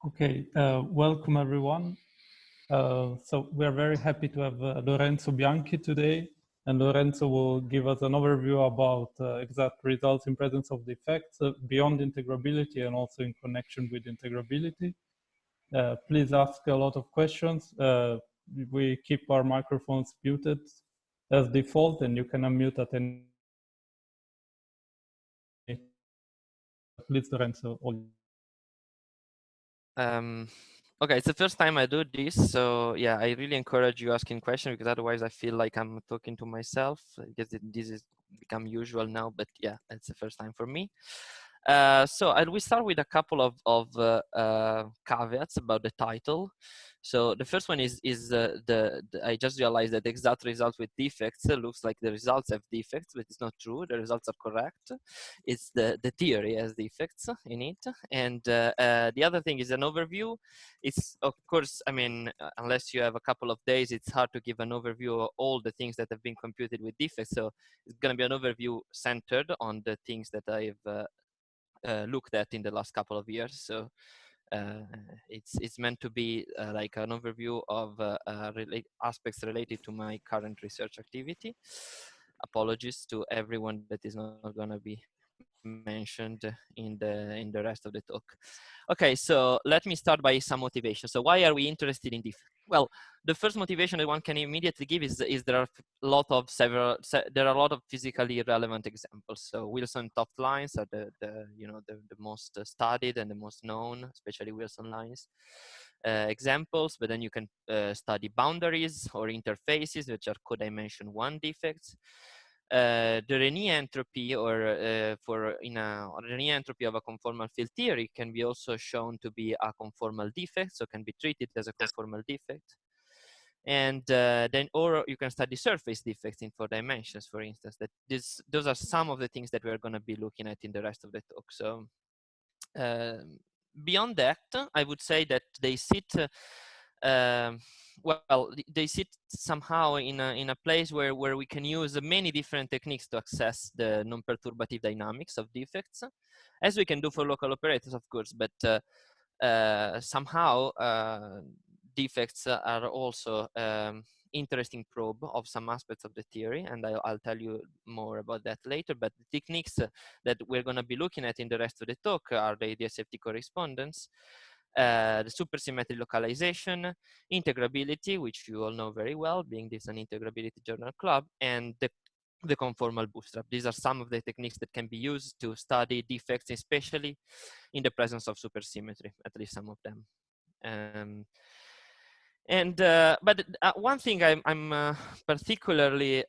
Okay, welcome everyone. So we are very happy to have Lorenzo Bianchi today, and Lorenzo will give us an overview about exact results in presence of defects beyond integrability and also in connection with integrability. Please ask a lot of questions. We keep our microphones muted as default, and you can unmute at any. Please, Lorenzo. Okay, it's the first time I do this, so yeah, I really encourage you asking questions because otherwise I feel like I'm talking to myself. I guess this is become usual now, but yeah, it's the first time for me. So we start with a couple of caveats about the title. So the first one is I just realized that the exact result with defects looks like the results have defects, but it's not true. The results are correct. It's the theory has defects in it. And the other thing is an overview. It's, of course, I mean, unless you have a couple of days, it's hard to give an overview of all the things that have been computed with defects. So it's going to be an overview centered on the things that I've looked at in the last couple of years. So it's meant to be like an overview of aspects related to my current research activity. Apologies to everyone that is not going to be mentioned in the rest of the talk. Okay, so let me start by some motivation. So why are we interested in defects? Well, the first motivation that one can immediately give is there are a lot of physically relevant examples. So Wilson Toft lines are the most studied and the most known, especially Wilson lines examples. But then you can study boundaries or interfaces, which are codimension 1 defects. The Rényi entropy Rényi entropy of a conformal field theory can be also shown to be a conformal defect, so can be treated as a conformal defect. And then, or you can study surface defects in 4 dimensions, for instance. Those are some of the things that we're going to be looking at in the rest of the talk. So beyond that, I would say that they sit well, they sit somehow in a place where we can use many different techniques to access the non-perturbative dynamics of defects, as we can do for local operators, of course, but somehow defects are also interesting probe of some aspects of the theory, and I'll tell you more about that later. But the techniques that we're going to be looking at in the rest of the talk are the DSFT correspondence, the supersymmetry localization, integrability, which you all know very well, being this an integrability journal club, and the conformal bootstrap. These are some of the techniques that can be used to study defects, especially in the presence of supersymmetry, at least some of them. But one thing I'm particularly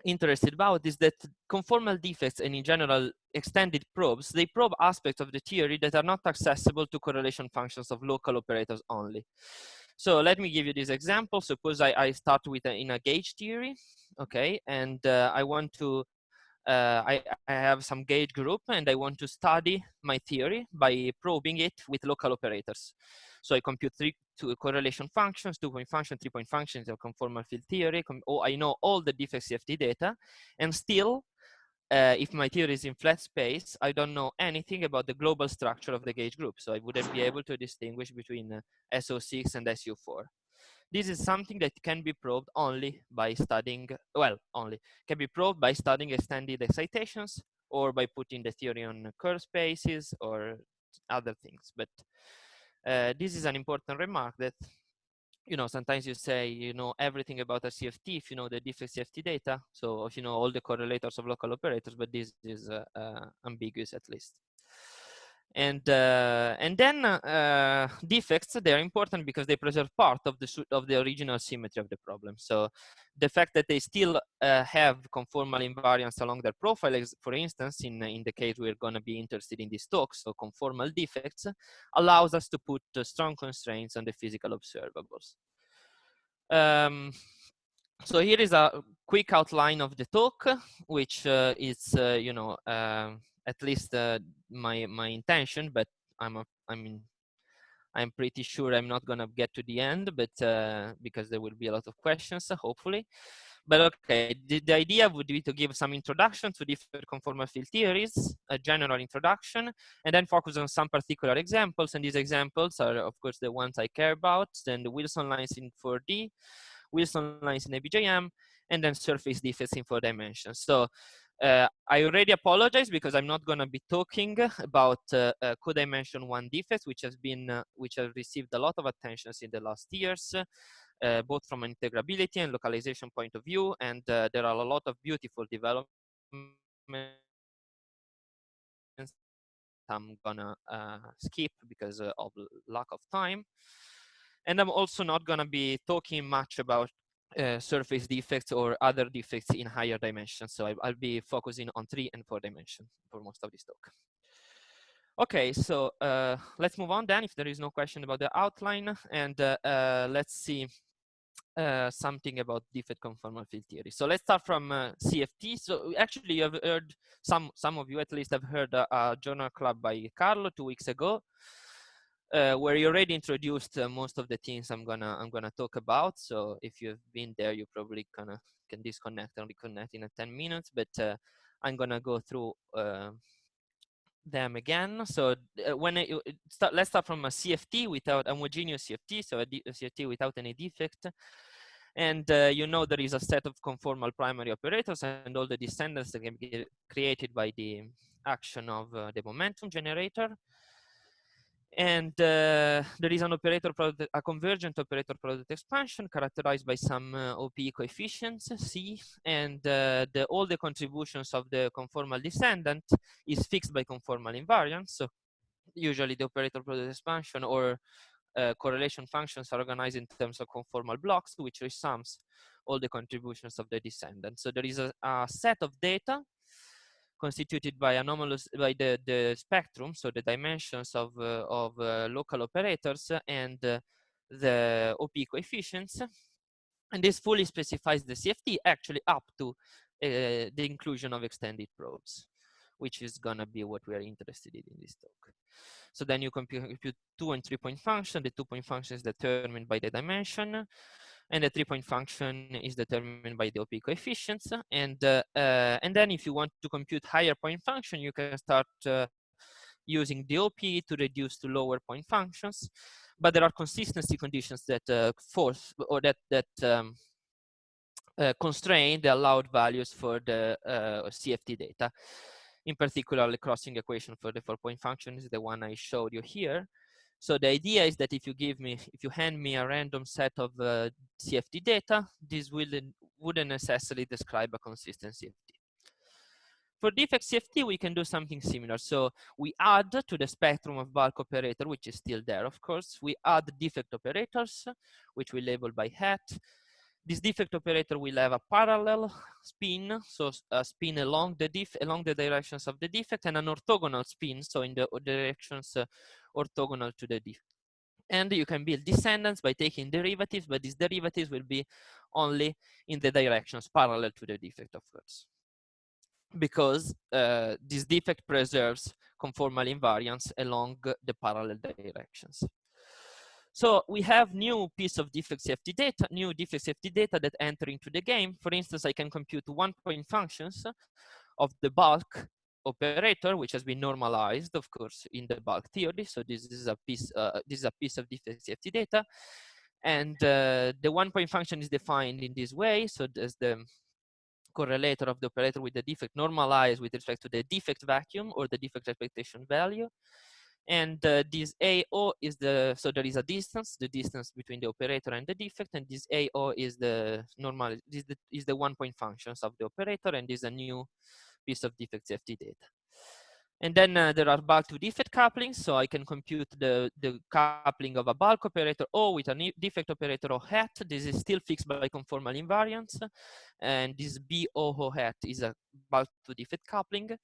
interested about is that conformal defects and in general extended probes, they probe aspects of the theory that are not accessible to correlation functions of local operators only. So let me give you this example. Suppose I start with in a gauge theory, okay, and I want to I have some gauge group and I want to study my theory by probing it with local operators. So I compute 3 correlation functions, 2-point function, 3-point functions of conformal field theory. I know all the defect CFT data, and still, if my theory is in flat space, I don't know anything about the global structure of the gauge group. So I wouldn't be able to distinguish between SO6 and SU4. This is something that can be probed only by studying, can be probed by studying extended excitations or by putting the theory on curve spaces or other things. But this is an important remark that, sometimes you say, you know everything about a CFT if you know the defect CFT data. So if you know all the correlators of local operators, but this is ambiguous at least. And then defects, they're important because they preserve part of the original symmetry of the problem. So the fact that they still have conformal invariance along their profile, for instance, in the case we're going to be interested in this talk, so conformal defects, allows us to put strong constraints on the physical observables. So here is a quick outline of the talk, which is, at least my intention, but I'm pretty sure I'm not gonna get to the end, but because there will be a lot of questions, hopefully. But okay, the idea would be to give some introduction to different conformal field theories, a general introduction, and then focus on some particular examples. And these examples are, of course, the ones I care about. Then the Wilson lines in 4D, Wilson lines in ABJM, and then surface defects in 4 dimensions. So I already apologize because I'm not going to be talking about codimension 1 defects, which have received a lot of attention in the last years. Both from an integrability and localization point of view, and there are a lot of beautiful developments I'm gonna skip because of lack of time. And I'm also not gonna be talking much about surface defects or other defects in higher dimensions. So I'll be focusing on 3 and 4 dimensions for most of this talk. Okay, so let's move on then if there is no question about the outline, and let's see something about defect conformal field theory. So let's start from CFT. So actually you have heard, some of you at least have heard a journal club by Carlo 2 weeks ago, where he already introduced most of the things I'm gonna talk about. So if you've been there, you probably can disconnect and reconnect in 10 minutes, but I'm gonna go through them again. So let's start from a CFT without a homogeneous CFT, so a CFT without any defect. And you know there is a set of conformal primary operators and all the descendants that can be created by the action of the momentum generator. And there is an operator product, a convergent operator product expansion characterized by some OPE coefficients, C, and all the contributions of the conformal descendant is fixed by conformal invariance. So usually the operator product expansion or correlation functions are organized in terms of conformal blocks, which resums all the contributions of the descendant. So there is a set of data constituted by anomalous by the spectrum, so the dimensions of local operators and the OP coefficients, and this fully specifies the CFT actually up to the inclusion of extended probes, which is gonna be what we are interested in this talk. So then you compute 2 and 3 point function. The 2 point function is determined by the dimension, and the 3 point function is determined by the OP coefficients. And then if you want to compute higher point function, you can start using the OP to reduce to lower point functions. But there are consistency conditions that force or that constrain the allowed values for the CFT data. In particular, the crossing equation for the 4 point function is the one I showed you here. So the idea is that if you hand me a random set of CFT data, this wouldn't necessarily describe a consistent CFT. For defect CFT, we can do something similar. So we add to the spectrum of bulk operator, which is still there, of course, we add defect operators, which we label by hat. This defect operator will have a parallel spin, so a spin along the directions of the defect, and an orthogonal spin, so in the directions orthogonal to the defect. And you can build descendants by taking derivatives, but these derivatives will be only in the directions parallel to the defect, of course, because this defect preserves conformal invariance along the parallel directions. So we have new piece of defect CFT data, new defect CFT data that enter into the game. For instance, I can compute 1 point functions of the bulk operator, which has been normalized, of course, in the bulk theory. So this is a piece of defect CFT data, and the 1 point function is defined in this way. So there's the correlator of the operator with the defect normalized with respect to the defect vacuum or the defect expectation value. And this AO is so there is a distance, the distance between the operator and the defect, and this AO is the normal, is the 1 point functions of the operator, and is a new piece of defect CFT data. And then there are bulk to defect couplings, so I can compute the coupling of a bulk operator O with a defect operator O hat. This is still fixed by conformal invariance, and this BO hat is a bulk to defect coupling.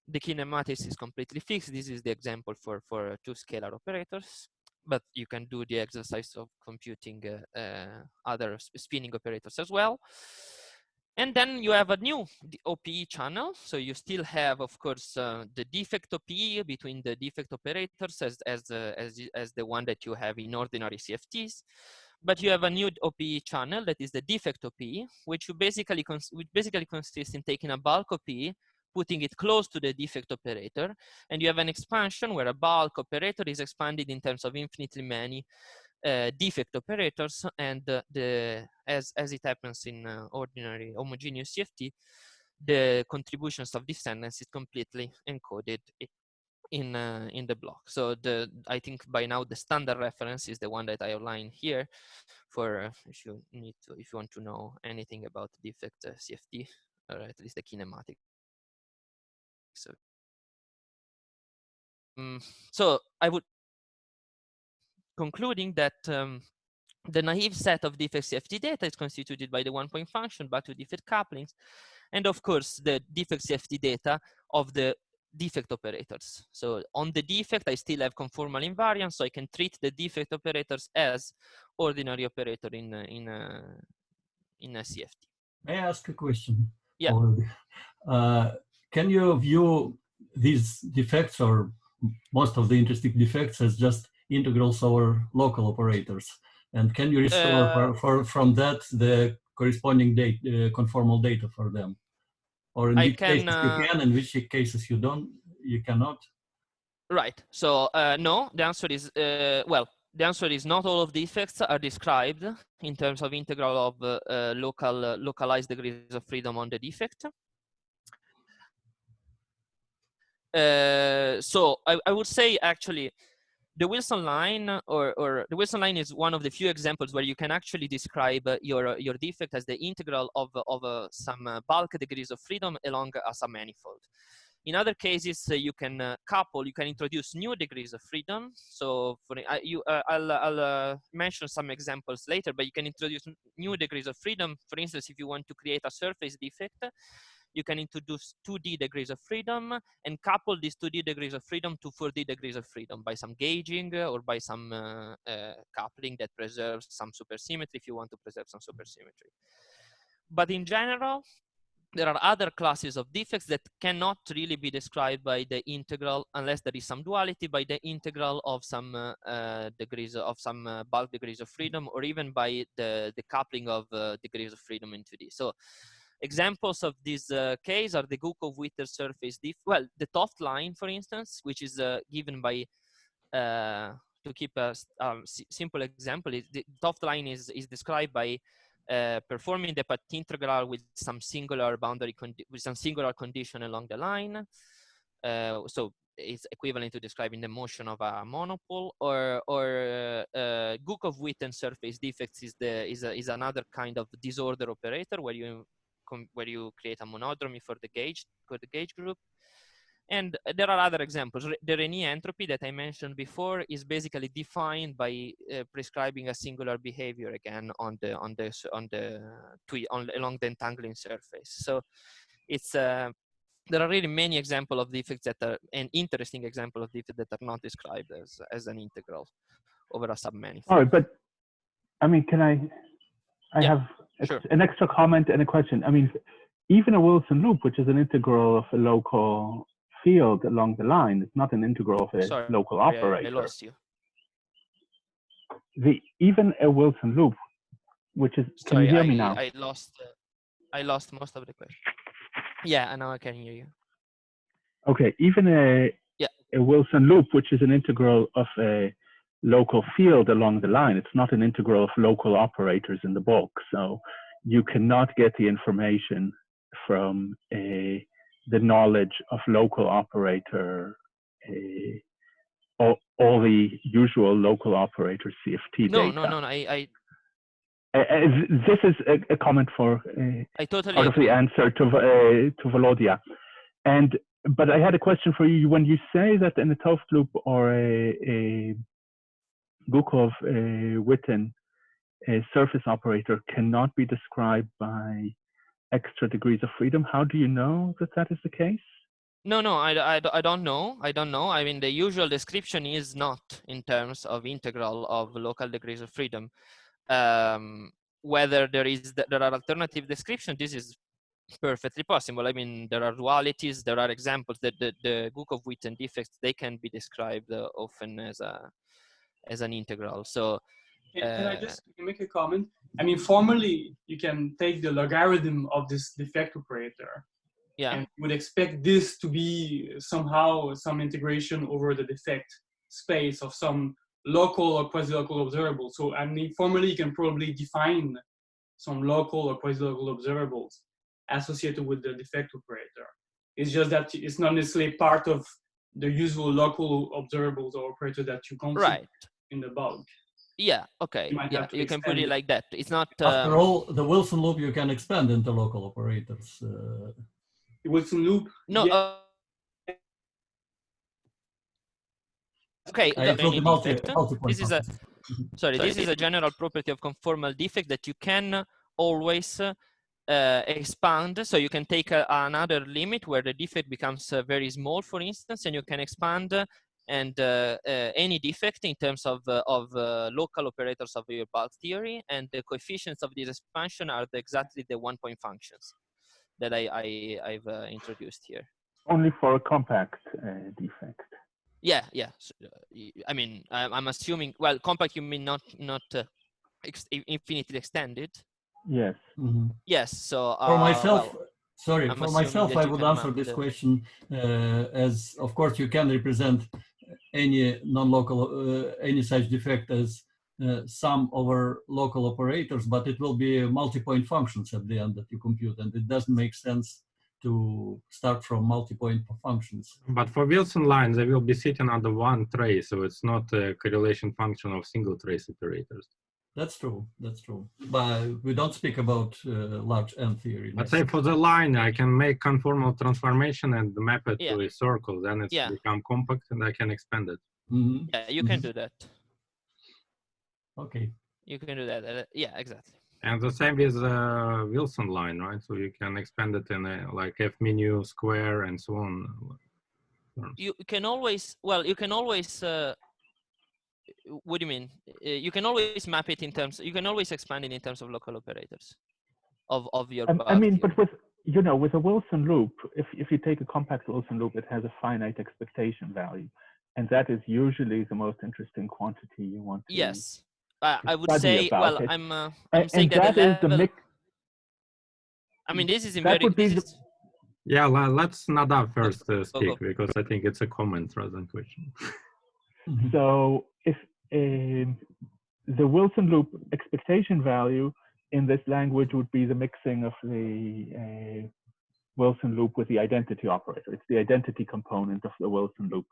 The kinematics is completely fixed. This is the example for 2 scalar operators, but you can do the exercise of computing other spinning operators as well. And then you have a new OPE channel. So you still have, of course, the defect OPE between the defect operators as the one that you have in ordinary CFTs. but you have a new OPE channel that is the defect OPE, which basically consists in taking a bulk OPE, putting it close to the defect operator, and you have an expansion where a bulk operator is expanded in terms of infinitely many defect operators, and as it happens in ordinary homogeneous CFT, the contributions of descendants is completely encoded in the block. So I think by now the standard reference is the one that I outlined here, for if you want to know anything about defect CFT, or at least the kinematics. So I would concluding that the naive set of defect CFT data is constituted by the one-point function back to defect couplings, and of course the defect CFT data of the defect operators. So on the defect, I still have conformal invariance, so I can treat the defect operators as ordinary operator in a CFT. May I ask a question? Yeah. Can you view these defects, or most of the interesting defects, as just integrals over local operators? And can you restore from that the corresponding data, conformal data for them? Or in which cases you can, in which cases you don't, you cannot? Right. So no, the answer is well. The answer is not all of the defects are described in terms of integral of localized degrees of freedom on the defect. So I would say actually the Wilson line or the Wilson line is one of the few examples where you can actually describe your defect as the integral of some bulk degrees of freedom along a submanifold. In other cases, you can you can introduce new degrees of freedom. So for I'll mention some examples later, but you can introduce new degrees of freedom. For instance, if you want to create a surface defect, you can introduce 2D degrees of freedom and couple these 2D degrees of freedom to 4D degrees of freedom by some gauging or by some coupling that preserves some supersymmetry if you want to preserve some supersymmetry. But in general, there are other classes of defects that cannot really be described by the integral unless there is some duality by the integral of some degrees of some bulk degrees of freedom, or even by the coupling of degrees of freedom in 2D. So examples of this case are the Gukov-Witter surface well, the Toft line, for instance, which is given by to keep a simple example, the Toft line is described by performing the path integral with some singular boundary with some singular condition along the line. So it's equivalent to describing the motion of a monopole, or Gukov-Witten surface defects is another kind of disorder operator where you create a monodromy for the gauge group. And there are other examples. The Rényi entropy that I mentioned before is basically defined by prescribing a singular behavior again along the entangling surface. So it's there are really many examples of defects that are an interesting example of defects that are not described as an integral over a submanifold. All right, but I mean, can I have sure. an extra comment and a question? I mean, even a Wilson loop, which is an integral of a local field along the line, it's not an integral of a local operator. I lost you. Even a Wilson loop, which is, can you hear me now? I lost most of the question. Yeah, and now I can hear you. Okay, even a Wilson loop, which is an integral of a local field along the line, it's not an integral of local operators in the bulk. So you cannot get the information from the knowledge of local operator, all the usual local operator CFT data. No. This is a comment for I totally part agree. of the answer to Volodya. But I had a question for you. When you say that in a Toft loop or a Gukov-Witten surface operator cannot be described by extra degrees of freedom, how do you know that that is the case? No, I don't know. I mean, the usual description is not in terms of integral of local degrees of freedom. Whether there are alternative descriptions, this is perfectly possible. I mean, there are dualities, there are examples that the Gukov-Witten defects, they can be described often as an integral. So Can I just make a comment? I mean, formally, you can take the logarithm of this defect operator. Yeah. And you would expect this to be somehow some integration over the defect space of some local or quasi-local observable. So I mean, formally, you can probably define some local or quasi-local observables associated with the defect operator. It's just that it's not necessarily part of the usual local observables or operator that you consider in the bulk. Yeah, okay. You can put it like that. It's not... After all, the Wilson loop you can expand into local operators. The Wilson loop? No. Yeah. Okay, this is a sorry. This is a general property of conformal defect that you can always expand. So you can take another limit where the defect becomes very small, for instance, and you can expand and any defect in terms of local operators of your bulk theory, and the coefficients of this expansion are exactly the one-point functions that I've introduced here. Only for a compact defect. Yeah. So, I mean, I'm assuming. Well, compact, you mean not infinitely extended? Yes. Mm-hmm. Yes. So for myself, well, for myself, I would answer this question as, of course, you can represent any non-local, any such defect as sum over local operators, but it will be multi-point functions at the end that you compute, and it doesn't make sense to start from multi-point functions. But for Wilson lines, they will be sitting on the one trace, so it's not a correlation function of single trace operators. That's true. That's true. But we don't speak about large N theory. Let's say for the line, I can make conformal transformation and map it to a circle. Then it's become compact, and I can expand it. Mm-hmm. Yeah, you can do that. Okay. You can do that. Yeah, exactly. And the same with Wilson line, right? So you can expand it in a, like F menu square and so on. You can always, well, you can always, what do you mean? You can always map it in terms, you can always expand it in terms of local operators of your I mean, but with, you know, with a Wilson loop, if you take a compact Wilson loop, it has a finite expectation value. And that is usually the most interesting quantity you want to. Yes. I would say, well, it. I'm saying that the level, I mean, this is in very, yeah, let's Nadav first speak, because I think it's a comment rather than question. So if the Wilson loop expectation value in this language would be the mixing of the Wilson loop with the identity operator. It's the identity component of the Wilson loop.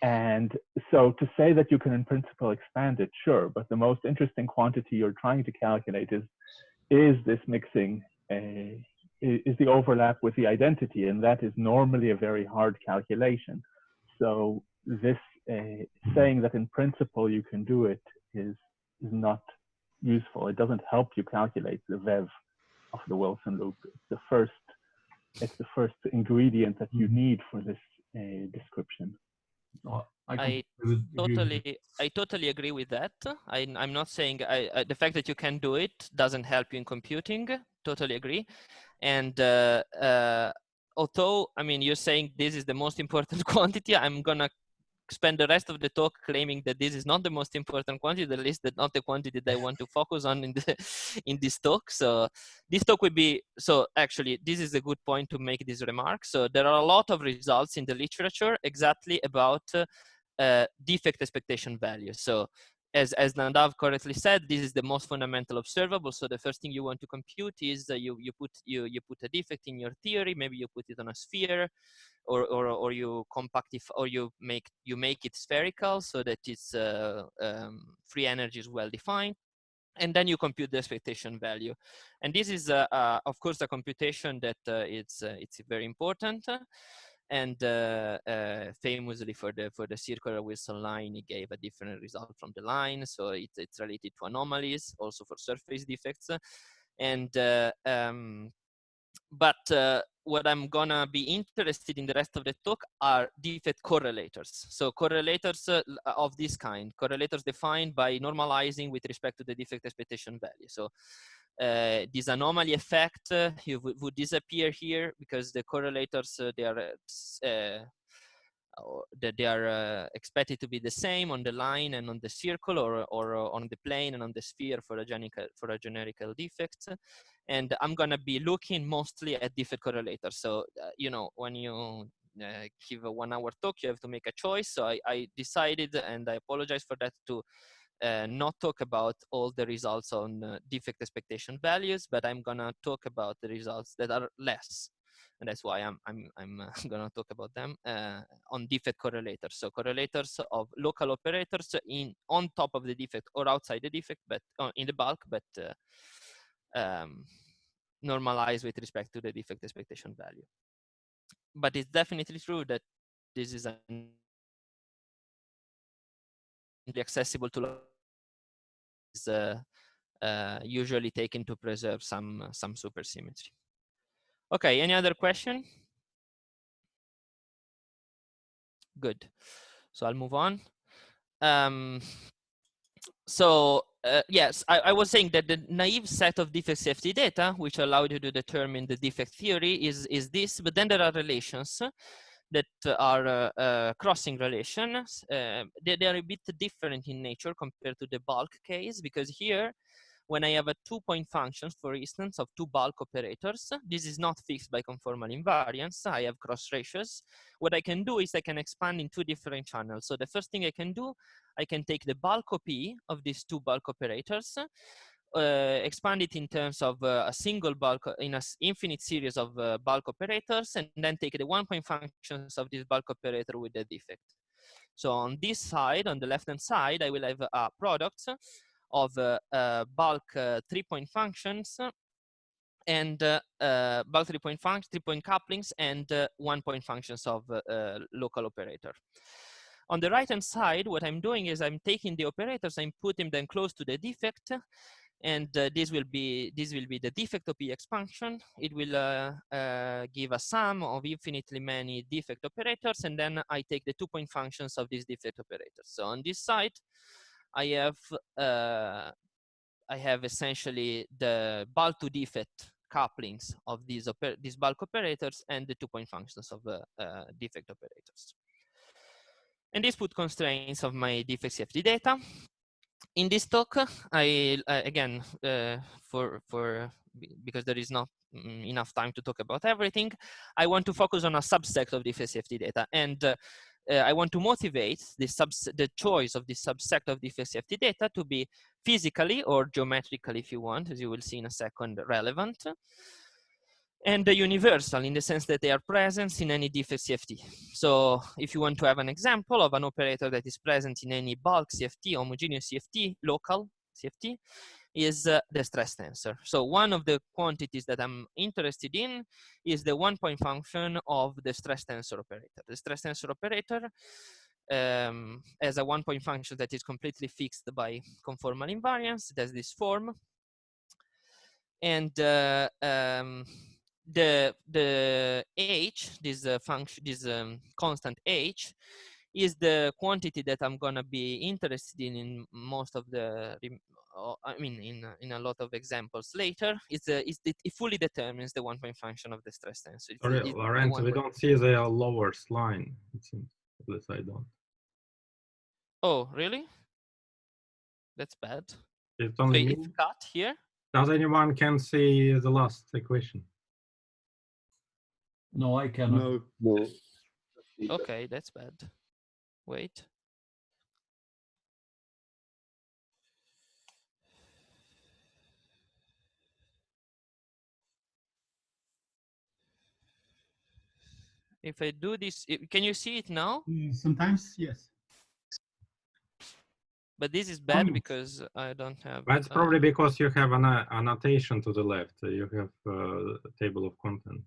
And so to say that you can in principle expand it, sure, but the most interesting quantity you're trying to calculate is this mixing, is the overlap with the identity, and that is normally a very hard calculation. So this saying that in principle you can do it is not useful. It doesn't help you calculate the VEV of the Wilson loop. It's the first ingredient that you need for this description. Oh, I totally agree with that. I'm not saying the fact that you can do it doesn't help you in computing. Totally agree. And although, I mean, you're saying this is the most important quantity, I'm gonna spend the rest of the talk claiming that this is not the most important quantity, at least that not the quantity that I want to focus on in this talk. So this talk will be, so actually this is a good point to make this remark. So there are a lot of results in the literature exactly about defect expectation value. So as Nadav correctly said, this is the most fundamental observable. So the first thing you want to compute is you put a defect in your theory. Maybe you put it on a sphere, or you compact or you make it spherical so that its free energy is well defined, and then you compute the expectation value. And this is of course a computation that it's very important. And famously for the circular Wilson line, he gave a different result from the line. So it's related to anomalies, also for surface defects. And but what I'm gonna be interested in the rest of the talk are defect correlators. So correlators of this kind, correlators defined by normalizing with respect to the defect expectation value. So this anomaly effect would disappear here because the correlators they are that they are expected to be the same on the line and on the circle, or on the plane and on the sphere for a generical defect. And I'm gonna be looking mostly at defect correlators. So you know, when you give a 1 hour talk, you have to make a choice. So I decided, and I apologize for that, to not talk about all the results on defect expectation values, but I'm gonna talk about the results that are less, and that's why I'm gonna talk about them on defect correlators. So correlators of local operators on top of the defect or outside the defect, but in the bulk, but normalized with respect to the defect expectation value. But it's definitely true that this is accessible to usually taken to preserve some supersymmetry. Okay, any other question? Good. So I'll move on. Yes, I was saying that the naive set of defect safety data, which allowed you to determine the defect theory, is this, but then there are relations that are crossing relations. They are a bit different in nature compared to the bulk case, because here, when I have a 2-point function, for instance, of 2 bulk operators, this is not fixed by conformal invariance. I have cross ratios. What I can do is I can expand in 2 different channels. So the first thing I can do, I can take the bulk copy of these 2 bulk operators, expand it in terms of a single bulk in an infinite series of bulk operators, and then take the 1-point functions of this bulk operator with the defect. So on this side, on the left-hand side, I will have a product of bulk 3-point functions and bulk 3-point couplings and 1-point functions of local operator. On the right-hand side, what I'm doing is I'm taking the operators, I'm putting them close to the defect, and this will be the defect OP expansion. It will give a sum of infinitely many defect operators, and then I take the 2-point functions of these defect operators. So on this side, I have essentially the bulk to defect couplings of these bulk operators and the 2-point functions of defect operators. And this put constraints of my defect safety data. In this talk, I again, because there is not enough time to talk about everything, I want to focus on a subset of defect safety data, and I want to motivate the choice of this subset of defect safety data to be physically or geometrically, if you want, as you will see in a second, relevant, and universal in the sense that they are present in any defect CFT. So if you want to have an example of an operator that is present in any bulk CFT, homogeneous CFT, local CFT, is the stress tensor. So one of the quantities that I'm interested in is the 1-point function of the stress tensor operator. The stress tensor operator has a 1-point function that is completely fixed by conformal invariance. It has this form. And the h, this function, this constant h, is the quantity that I'm gonna be interested in most of the, I mean, in a lot of examples later. It fully determines the 1-point function of the stress tensor. Sorry, Lorenzo, we don't see the lowest line. It seems, at least I don't. Oh, really? That's bad. It's only it's cut here. Does anyone can see the last equation? No, I cannot. No. Okay, that's bad. Wait. If I do this, can you see it now? Sometimes, yes. But this is bad because I don't have. That's probably because you have an annotation to the left. You have a table of content.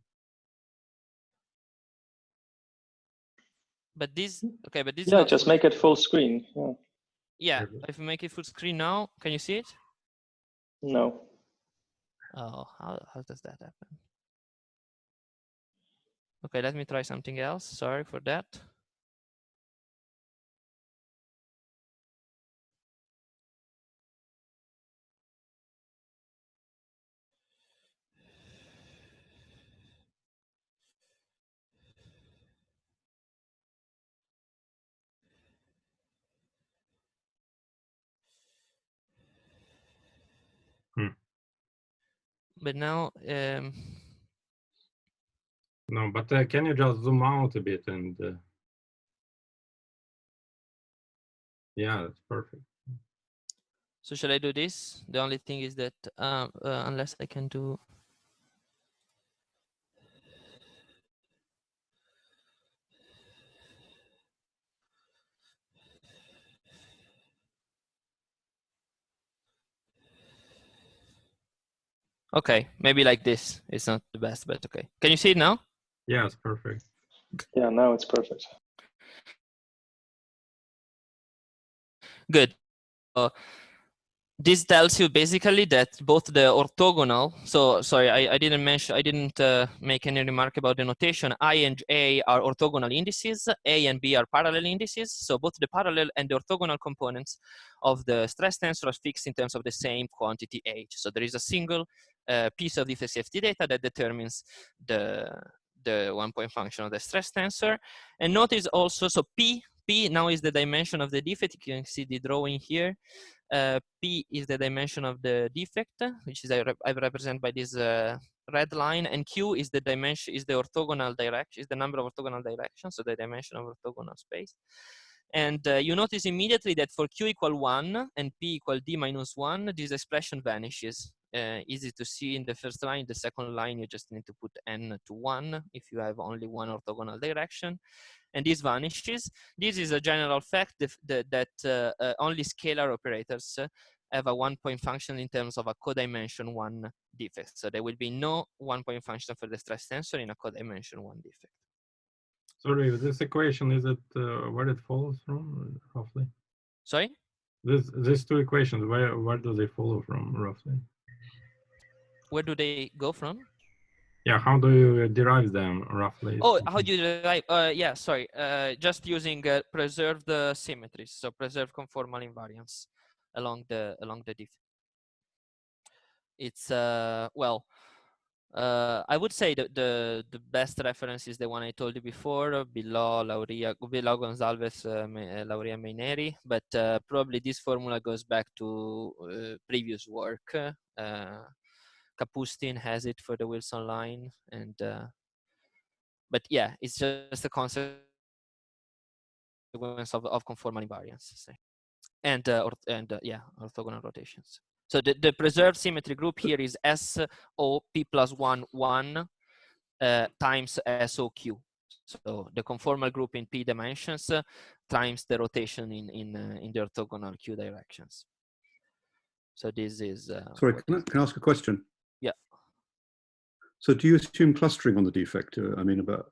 But this, okay, but this. Yeah, just make it full screen. Yeah. Yeah, if you make it full screen now, can you see it? No. Oh, how does that happen? Okay, let me try something else. Sorry for that. But now, no, but can you just zoom out a bit and yeah, that's perfect. so shall I do this? The only thing is that unless I can do. Okay, maybe like this. It's not the best, but okay. Can you see it now? Yeah, it's perfect. Yeah, now it's perfect. Good. This tells you basically that both the orthogonal, so sorry, I didn't make any remark about the notation. I and A are orthogonal indices, A and B are parallel indices. So both the parallel and the orthogonal components of the stress tensor are fixed in terms of the same quantity H. So there is a single piece of defect safety data that determines the 1-point function of the stress tensor. And notice also, so P now is the dimension of the defect. You can see the drawing here. P is the dimension of the defect, which is I represent by this red line, and Q is the dimension, is the orthogonal direction, is the number of orthogonal directions, so the dimension of orthogonal space. And you notice immediately that for Q equal 1 and P equal D minus 1, this expression vanishes. Easy to see in the first line. The second line, you just need to put n to 1 if you have only one orthogonal direction. And this vanishes. This is a general fact that only scalar operators have a 1-point function in terms of a codimension 1 defect. So there will be no 1-point function for the stress tensor in a codimension 1 defect. Sorry, this equation, is it where it follows from roughly? Sorry? These two equations, where do they follow from roughly? Where do they go from? Yeah, how do you derive them roughly? Oh, how do you derive? Yeah, sorry. Just using preserved symmetries, so preserved conformal invariance along the defect. It's well, I would say that the best reference is the one I told you before, below Gonzalez, Lauria Maineri, but probably this formula goes back to previous work. Kapustin has it for the Wilson line, and but yeah, it's just a consequence of conformal invariance, and yeah, orthogonal rotations. So the preserved symmetry group here is SOP plus 1 1 times SOQ. So the conformal group in P dimensions times the rotation in the orthogonal Q directions. So this is. Sorry, can I ask a question? Yeah. So do you assume clustering on the defect? I mean, about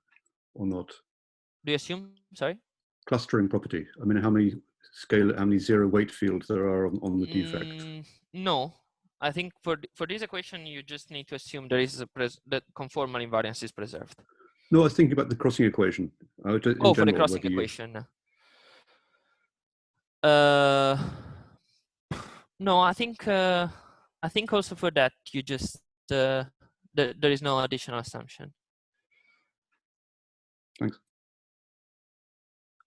or not? Do you assume? Sorry. Clustering property. I mean, how many zero weight fields there are on the defect? No, I think for this equation you just need to assume there is that conformal invariance is preserved. No, I was thinking about the crossing equation. For the crossing equation. No, I think also for that you just there is no additional assumption. Thanks.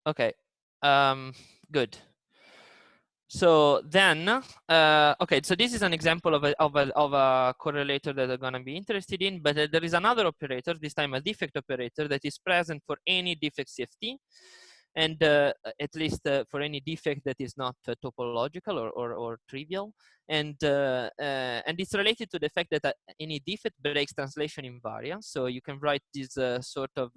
Okay. Good. So then, okay, so this is an example of a correlator that I'm gonna be interested in, but there is another operator, this time a defect operator, that is present for any defect CFT, and at least for any defect that is not topological or trivial, and it's related to the fact that any defect breaks translation invariance. So you can write this sort of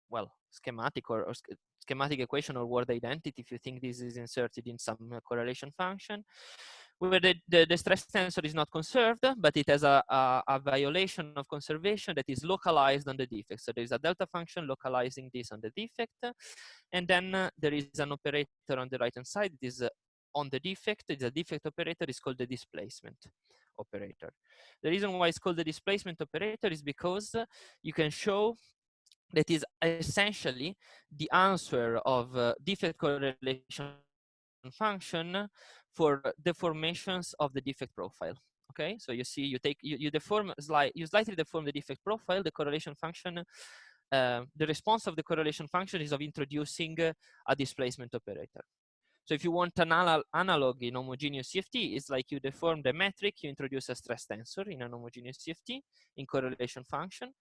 well, schematic or schematic equation or word identity if you think this is inserted in some correlation function, where the stress tensor is not conserved, but it has a violation of conservation that is localized on the defect. So there is a delta function localizing this on the defect, and then there is an operator on the right-hand side. It is on the defect. It's a defect operator. It's called the displacement operator. The reason why it's called the displacement operator is because you can show that is essentially the answer of defect correlation function for deformations of the defect profile. Okay, so you see, you slightly deform the defect profile. The correlation function, the response of the correlation function is of introducing a displacement operator. So if you want an analog in homogeneous CFT, it's like you deform the metric, you introduce a stress tensor in an homogeneous CFT in correlation function.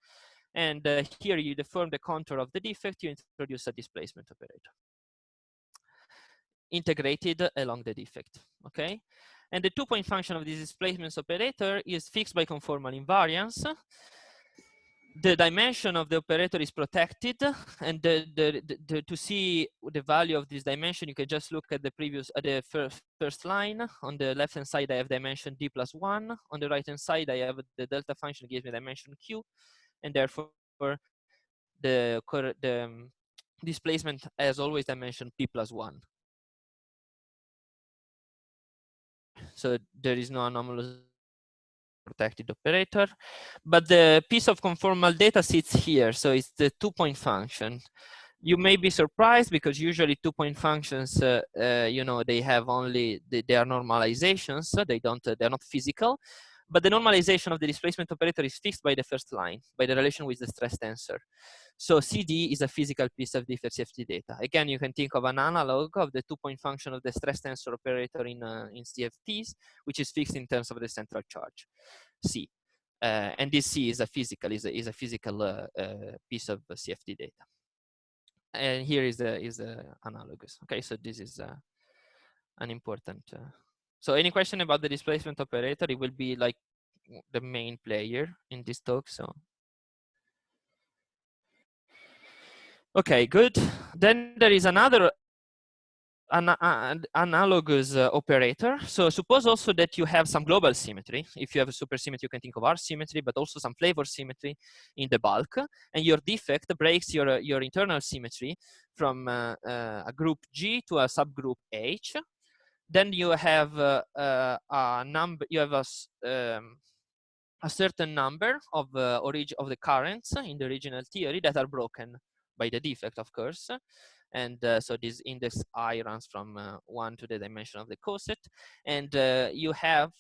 And here you deform the contour of the defect, you introduce a displacement operator integrated along the defect, okay? And the 2-point function of this displacement operator is fixed by conformal invariance. The dimension of the operator is protected, and to see the value of this dimension, you can just look at the previous, the first line. On the left-hand side, I have dimension d+1. On the right-hand side, I have the delta function gives me dimension q, and therefore the displacement has always dimension p+1. So there is no anomalous protected operator, but the piece of conformal data sits here. So it's the 2-point function. You may be surprised because usually 2-point functions, you know, they have only, they are normalizations. So they're not physical, but the normalization of the displacement operator is fixed by the first line, by the relation with the stress tensor. So CD is a physical piece of Defect CFT data. Again, you can think of an analog of the 2-point function of the stress tensor operator in CFTs, which is fixed in terms of the central charge, C. And this C is a physical piece of CFT data. And here is the analogous. Okay, so this is an important. So any question about the displacement operator? It will be like the main player in this talk. So. Okay, good. Then there is another analogous operator. So suppose also that you have some global symmetry. If you have a supersymmetry, you can think of R symmetry, but also some flavor symmetry in the bulk. And your defect breaks your internal symmetry from a group G to a subgroup H. Then you have a number. You have a certain number of the currents in the original theory that are broken by the defect, of course. And so this index I runs from 1 to the dimension of the coset. And you have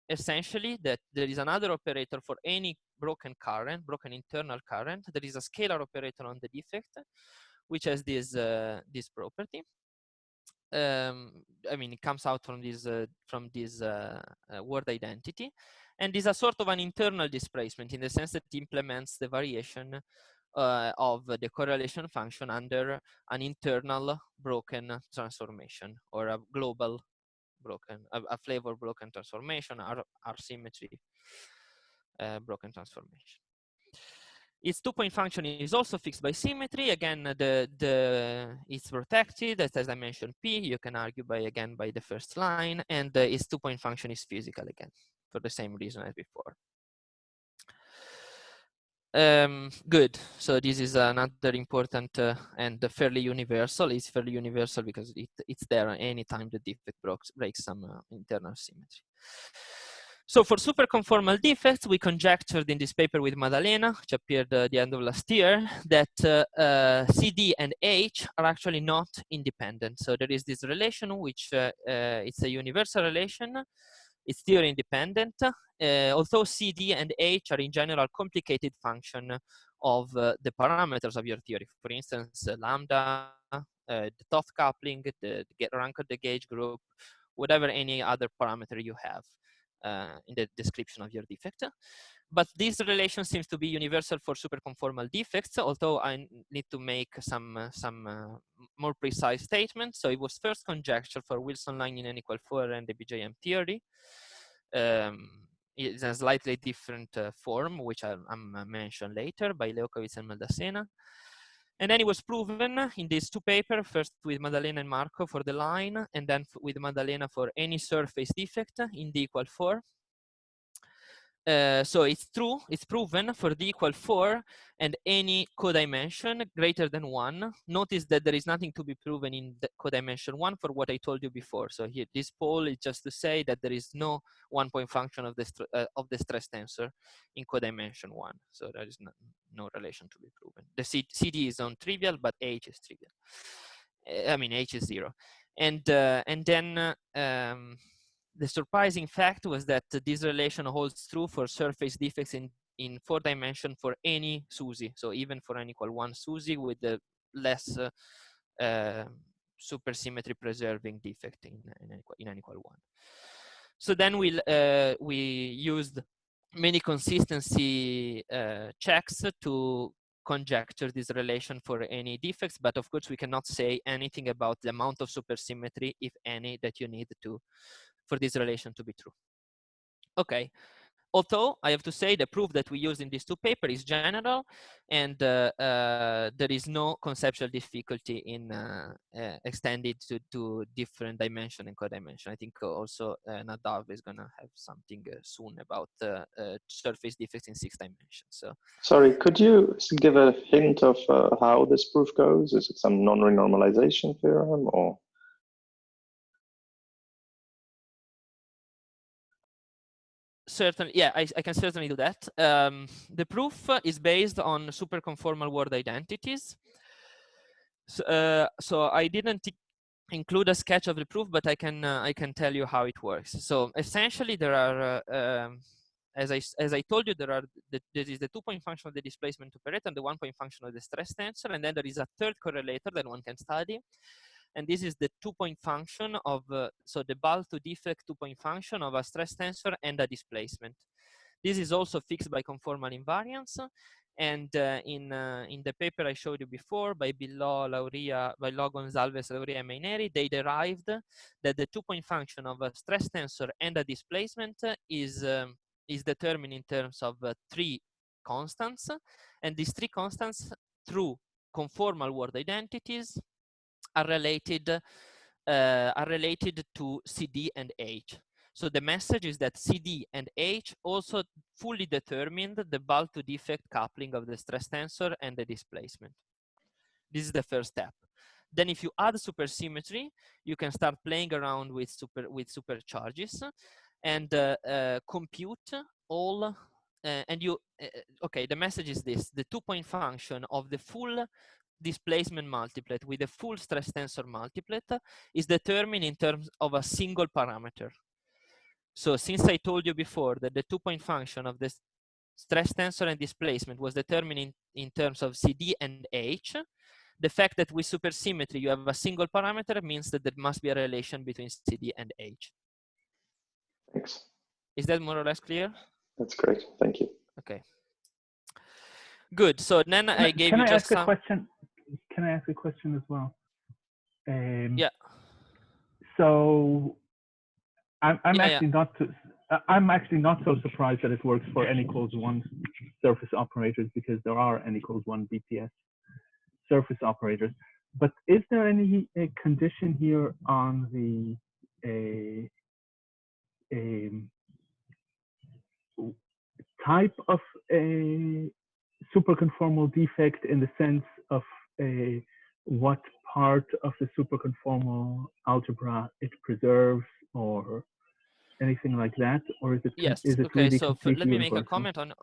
essentially that there is another operator for any broken current, broken internal current. There is a scalar operator on the defect, which has this property. I mean, it comes out from this word identity, and is a sort of an internal displacement in the sense that it implements the variation of the correlation function under an internal broken transformation, or a global broken, a flavor broken transformation, or symmetry broken transformation. Its 2-point function is also fixed by symmetry. Again, it's protected, as I mentioned, P. You can argue by the first line, and its 2-point function is physical again, for the same reason as before. Good. So this is another important and fairly universal. It's fairly universal because it's there anytime the defect breaks some internal symmetry. So for superconformal defects, we conjectured in this paper with Maddalena, which appeared at the end of last year, that CD and H are actually not independent. So there is this relation, which it's a universal relation. It's theory independent, although CD and H are in general complicated function of the parameters of your theory. For instance, lambda, the Toth coupling, the rank of the gauge group, whatever any other parameter you have in the description of your defect. But this relation seems to be universal for superconformal defects, although I need to make some more precise statements. So it was first conjectured for Wilson line in n=4 and the BJM theory. It's a slightly different form, which I'll mention later, by Leokovitz and Maldacena. And then it was proven in these two papers, first with Maddalena and Marco for the line, and then with Maddalena for any surface defect in d=4. So it's true, it's proven for d=4 and any codimension greater than 1. Notice that there is nothing to be proven in the codimension 1 for what I told you before. So here, this poll is just to say that there is no 1-point function of the stress tensor in codimension 1. So there is no relation to be proven. The CD is non-trivial, but H is trivial. I mean, H is 0. And then the surprising fact was that this relation holds true for surface defects in 4 dimension for any SUSY. So even for n=1 SUSY with the less supersymmetry preserving defect in unequal one. So then we used many consistency checks to conjecture this relation for any defects, but of course we cannot say anything about the amount of supersymmetry, if any, that you need for this relation to be true. Okay. Although I have to say the proof that we use in these two papers is general, and there is no conceptual difficulty in extending to different dimension and codimension. I think also Nadav is gonna have something soon about surface defects in 6 dimensions. So, sorry, could you give a hint of how this proof goes? Is it some non-renormalization theorem or? Certainly, yeah, I can certainly do that. The proof is based on superconformal word identities. So I didn't include a sketch of the proof, but I can tell you how it works. So essentially, there are, as I told you, there is the 2-point function of the displacement operator and the 1-point function of the stress tensor, and then there is a third correlator that one can study. And this is the 2-point function of, so the bulk to defect 2-point function of a stress tensor and a displacement. This is also fixed by conformal invariance. And in the paper I showed you before by Billò, Gonzalez, Lauria, and Maineri, they derived that the 2-point function of a stress tensor and a displacement is determined in terms of 3 constants. And these 3 constants, through conformal word identities, are related to CD and H. So the message is that CD and H also fully determined the bulk to defect coupling of the stress tensor and the displacement. This is the first step. Then if you add supersymmetry, you can start playing around with supercharges and compute all, okay, the message is this: the 2-point function of the full displacement multiplet with the full stress tensor multiplet is determined in terms of a single parameter. So since I told you before that the 2-point function of the stress tensor and displacement was determined in terms of CD and H, the fact that with supersymmetry you have a single parameter means that there must be a relation between CD and H. Thanks. Is that more or less clear? That's great. Thank you. Okay. Good. So then I gave you just some... Can I ask a question as well? Yeah. So I'm actually not so surprised that it works for n=1 surface operators, because there are n=1 BPS surface operators. But is there any condition here on the type of a superconformal defect, in the sense of what part of the superconformal algebra it preserves, or anything like that, or is it? Yes. Is it okay. really So let me make a comment on.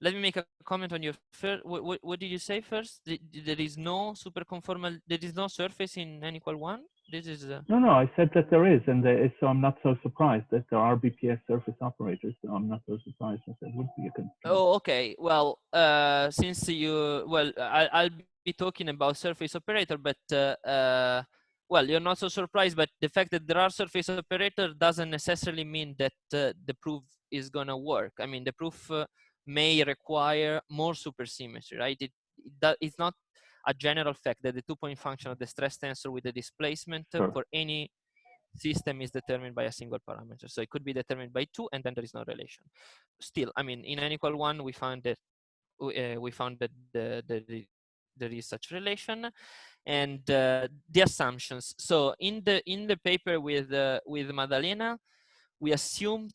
Let me make a comment on your first. What did you say first? There is no superconformal. There is no surface in n=1. This is. No. I said that there is, and so I'm not so surprised that there are BPS surface operators. So I'm not so surprised that there would be a constraint. Oh, okay. Well, since you, I'll be talking about surface operator, but well, you're not so surprised. But the fact that there are surface operator doesn't necessarily mean that the proof is gonna work. I mean, the proof may require more supersymmetry, right? It's not a general fact that the 2-point function of the stress tensor with the displacement for any system is determined by a single parameter. So it could be determined by 2, and then there is no relation. Still, I mean, in n=1, we found that there is such relation, and the assumptions. So in the paper with Maddalena, we assumed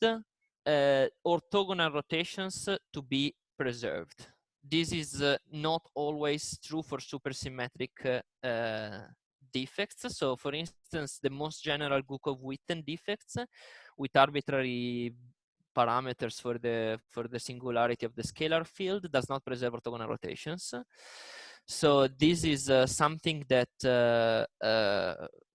orthogonal rotations to be preserved. This is not always true for supersymmetric defects. So for instance, the most general Gukov-Witten defects with arbitrary parameters for the singularity of the scalar field does not preserve orthogonal rotations. So this is something that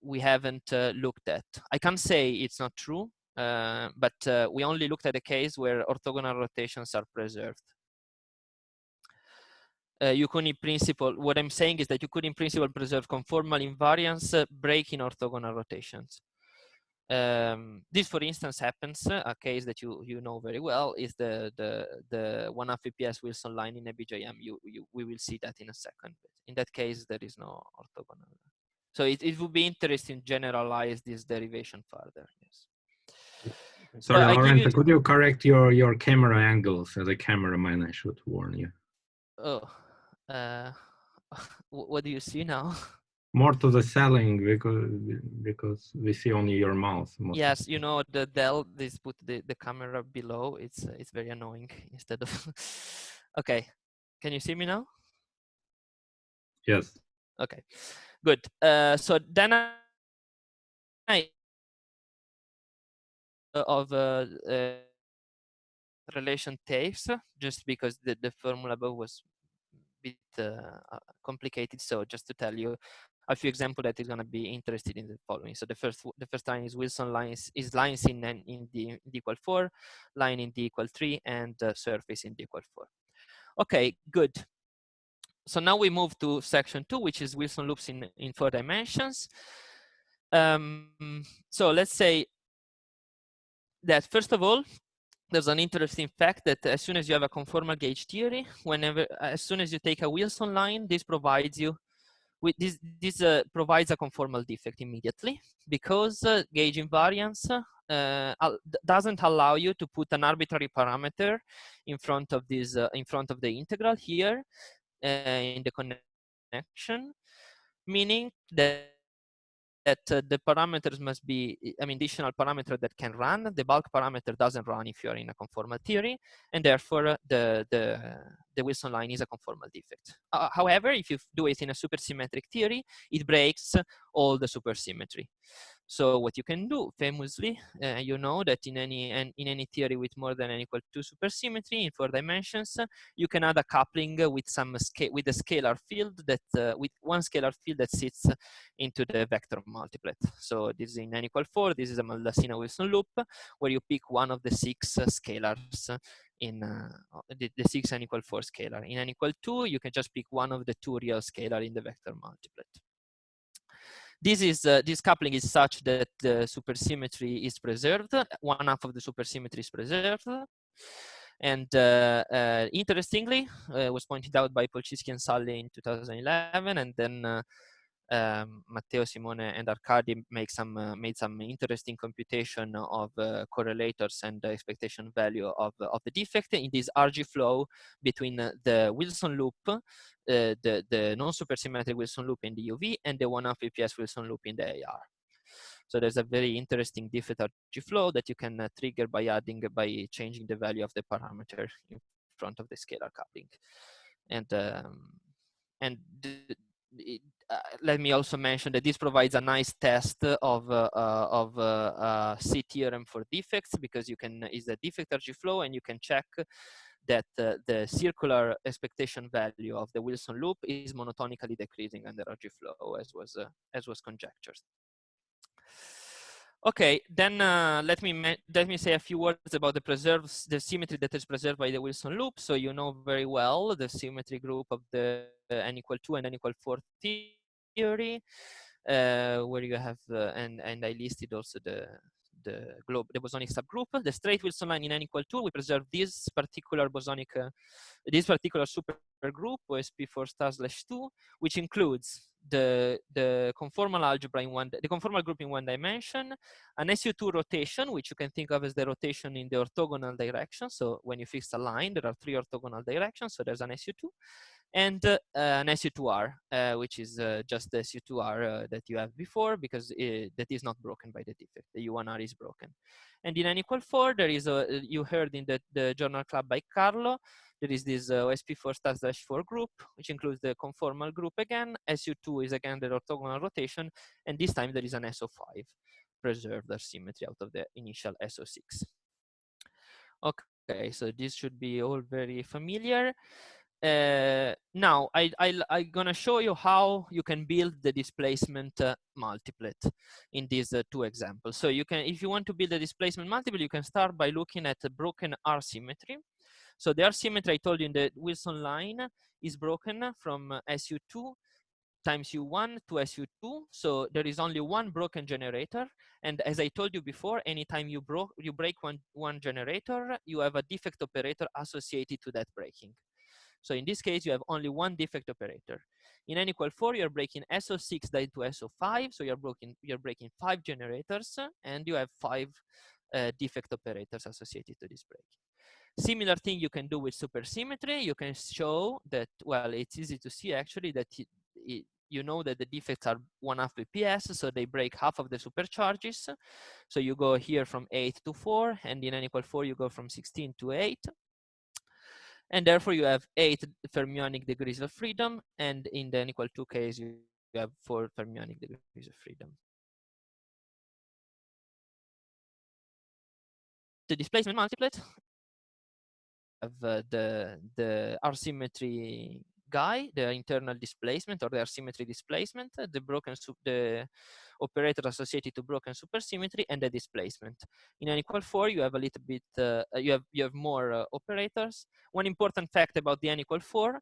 we haven't looked at. I can't say it's not true, but we only looked at a case where orthogonal rotations are preserved. you could in principle, what I'm saying is that you could in principle preserve conformal invariance breaking orthogonal rotations. This, for instance, happens. A case that you know very well is the 1/2 VPS Wilson line in a BJM. We will see that in a second. But in that case, there is no orthogonal. So it would be interesting to generalize this derivation further. Yes. Sorry, Lorenzo, could you correct your camera angles? As a cameraman, I should warn you. Oh, what do you see now? More to the selling because we see only your mouth. Yes, you know the Dell. This put the camera below. It's very annoying. Instead of okay, can you see me now? Yes. Okay, good. So then I of relation takes, just because the formula above was a bit complicated. So just to tell you a few examples that is going to be interested in the following. So the first line is Wilson lines is lines in D equal 4, line in D equal 3, and surface in D equal 4. Okay, good. So now we move to section 2, which is Wilson loops in 4 dimensions. So let's say that first of all, there's an interesting fact that as soon as you have a conformal gauge theory, as soon as you take a Wilson line, this provides you with this provides a conformal defect immediately, because gauge invariance doesn't allow you to put an arbitrary parameter in front of this in front of the integral here in the connection, meaning that the parameters must be, additional parameter that can run. The bulk parameter doesn't run if you're in a conformal theory, and therefore the Wilson line is a conformal defect. However, if you do it in a supersymmetric theory, it breaks all the supersymmetry. So what you can do, famously, you know that in any theory with more than n equal to supersymmetry in 4 dimensions, you can add a coupling with with a scalar field that with one scalar field that sits into the vector multiplet. So this is in n equal 4. This is a Maldacena-Wilson loop where you pick one of the 6 scalars in the 6 n equal 4 scalar. In n equal 2, you can just pick one of the 2 real scalar in the vector multiplet. This coupling is such that the supersymmetry is preserved. 1/2 of the supersymmetry is preserved. And interestingly, was pointed out by Polczycki and Sully in 2011, and then Matteo, Simone, and Arkady made some interesting computation of correlators and the expectation value of the defect in this RG flow between the Wilson loop, the non-supersymmetric Wilson loop in the UV, and the 1/2 VPS Wilson loop in the AR. So there's a very interesting defect RG flow that you can trigger by changing the value of the parameter in front of the scalar coupling, let me also mention that this provides a nice test of C theorem for defects, because you can is a defect RG flow, and you can check that the circular expectation value of the Wilson loop is monotonically decreasing under RG flow, as was conjectured. Okay, then let me say a few words about the symmetry that is preserved by the Wilson loop. So you know very well the symmetry group of the n equal 2 and n equal 4 theory, where you have and I listed also the bosonic subgroup. The straight Wilson line in n equal 2, we preserve this particular bosonic supergroup OSP4*2, which includes the conformal algebra the conformal group in 1 dimension, an SU2 rotation, which you can think of as the rotation in the orthogonal direction. So when you fix a line, there are 3 orthogonal directions. So there's an SU2, and an SU2R, which is just the SU2R that you have before, because that is not broken by the defect. The U1R is broken. And in n equal 4, there is you heard in the journal club by Carlo, there is this OSP4*4 group, which includes the conformal group again. SU2 is again the orthogonal rotation, and this time there is an SO5 preserved symmetry out of the initial SO6. Okay, so this should be all very familiar. Now I'm gonna show you how you can build the displacement multiplet in these 2 examples. So you can, if you want to build a displacement multiplet, you can start by looking at a broken R symmetry. So the R symmetry I told you in the Wilson line is broken from SU2 times U1 to SU2. So there is only one broken generator. And as I told you before, anytime you break one generator, you have a defect operator associated to that breaking. So in this case, you have only one defect operator. In n equal 4, you're breaking SO6 down to SO5. So you're breaking 5 generators, and you have 5 defect operators associated to this breaking. Similar thing you can do with supersymmetry. You can show that, well, it's easy to see actually that you know that the defects are 1/2 BPS, so they break half of the supercharges. So you go here from 8 to 4, and in n equal 4, you go from 16 to 8. And therefore, you have 8 fermionic degrees of freedom, and in the n equal 2 case, you have 4 fermionic degrees of freedom. The displacement multiplet of the R symmetry guy, the internal displacement or the R symmetry displacement, the operator associated to broken supersymmetry, and the displacement. In n equal 4, you have a little bit, you have more operators. One important fact about the n equal 4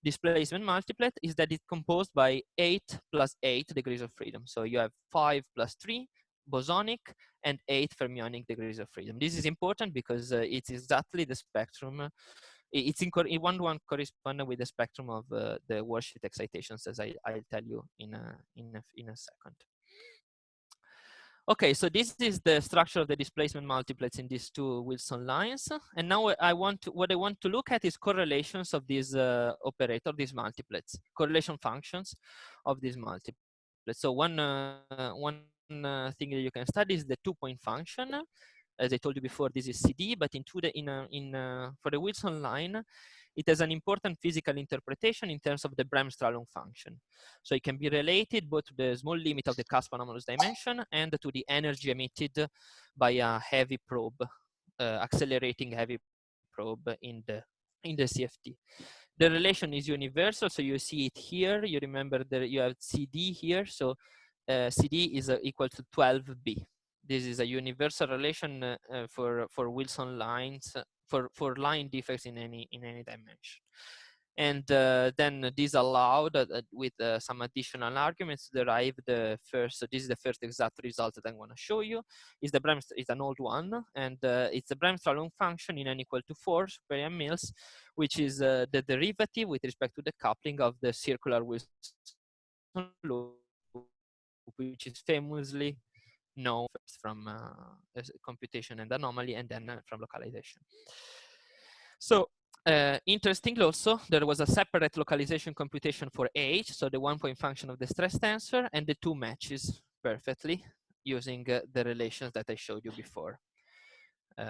displacement multiplet is that it's composed by 8 plus 8 degrees of freedom. So you have 5 plus 3 bosonic and 8 fermionic degrees of freedom. This is important because it's exactly the spectrum. It's in one-to-one correspondent with the spectrum of the worldsheet excitations, as I'll tell you in a second. Okay, so this is the structure of the displacement multiplets in these two Wilson lines. And now what I want to look at is correlations of these operator, these multiplets, correlation functions of these multiplets. So one thing that you can study is the 2-point function. As I told you before, this is CD, but for the Wilson line, it has an important physical interpretation in terms of the Bremsstrahlung function. So it can be related both to the small limit of the cusp anomalous dimension and to the energy emitted by a heavy probe, accelerating heavy probe in the CFT. The relation is universal, so you see it here. You remember that you have CD here, so CD is equal to 12B. This is a universal relation for Wilson lines, for line defects in any dimension. And then this allowed with some additional arguments to derive the first. So this is the first exact result that I'm going to show you. Is it's an old one, and it's the Bremsstrahlung function in n equal to 4 super mils, which is the derivative with respect to the coupling of the circular Wilson loop, which is famously known from computation and anomaly, and then from localization. So interestingly also, there was a separate localization computation for H, so the 1-point function of the stress tensor, and the 2 matches perfectly using the relations that I showed you before.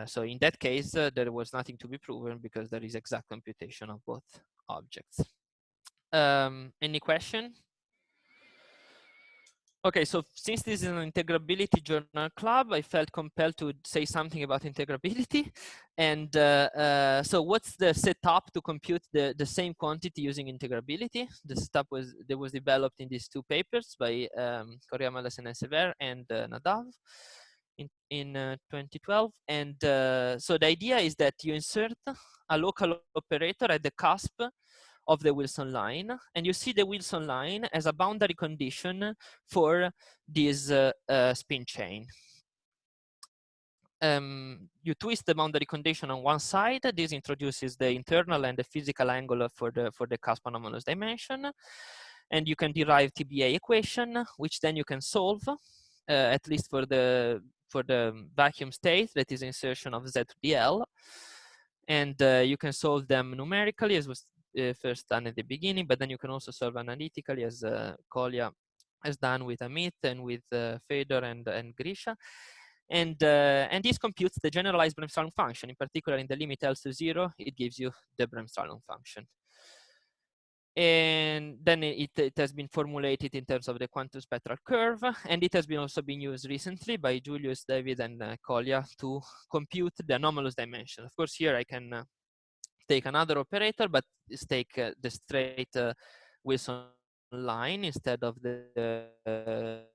So in that case, there was nothing to be proven because there is exact computation of both objects. Any question? Okay, so since this is an integrability journal club, I felt compelled to say something about integrability. And so what's the setup to compute the same quantity using integrability? The setup was developed in these 2 papers by Correa, Malasen, Sever, and Nadav in 2012. And so the idea is that you insert a local operator at the cusp of the Wilson line, and you see the Wilson line as a boundary condition for this spin chain. You twist the boundary condition on one side. This introduces the internal and the physical angle for the cusp anomalous dimension, and you can derive TBA equation, which then you can solve, at least for the vacuum state, that is insertion of Z to the L, and you can solve them numerically, as was first done at the beginning, but then you can also solve analytically, as Kolya has done with Amit and with Fedor and Grisha. And this computes the generalized Bremsstrahlung function. In particular, in the limit L to 0, it gives you the Bremsstrahlung function. And then it has been formulated in terms of the quantum spectral curve, and it has been also been used recently by Julius, David, and Kolya to compute the anomalous dimension. Of course, here I can take another operator, but take the straight Wilson line instead of the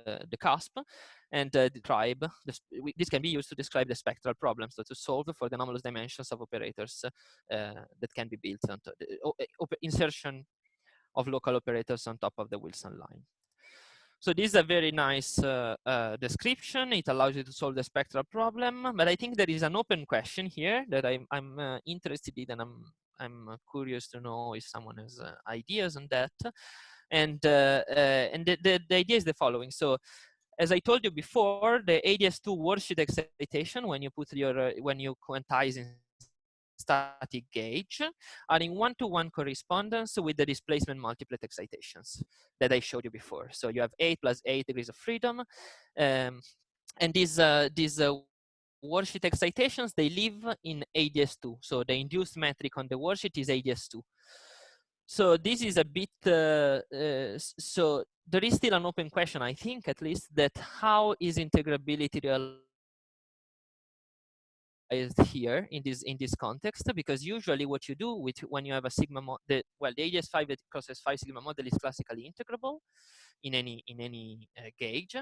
the cusp, and this can be used to describe the spectral problems, so to solve for the anomalous dimensions of operators that can be built onto the insertion of local operators on top of the Wilson line. So this is a very nice description. It allows you to solve the spectral problem, but I think there is an open question here that I'm interested in, and I'm curious to know if someone has ideas on that. And the idea is the following. So as I told you before, the ADS2 worldsheet excitation, when you put your when you quantize in static gauge, are in one-to-one correspondence with the displacement multiplet excitations that I showed you before. So you have 8 plus 8 degrees of freedom, and these worldsheet excitations, they live in ADS2. So the induced metric on the worldsheet is ADS2. So this is a bit, so there is still an open question, I think, at least, that how is integrability realized here in this context? Because usually what you do when you have a sigma model, the ADS5 cross S5 sigma model is classically integrable in any gauge.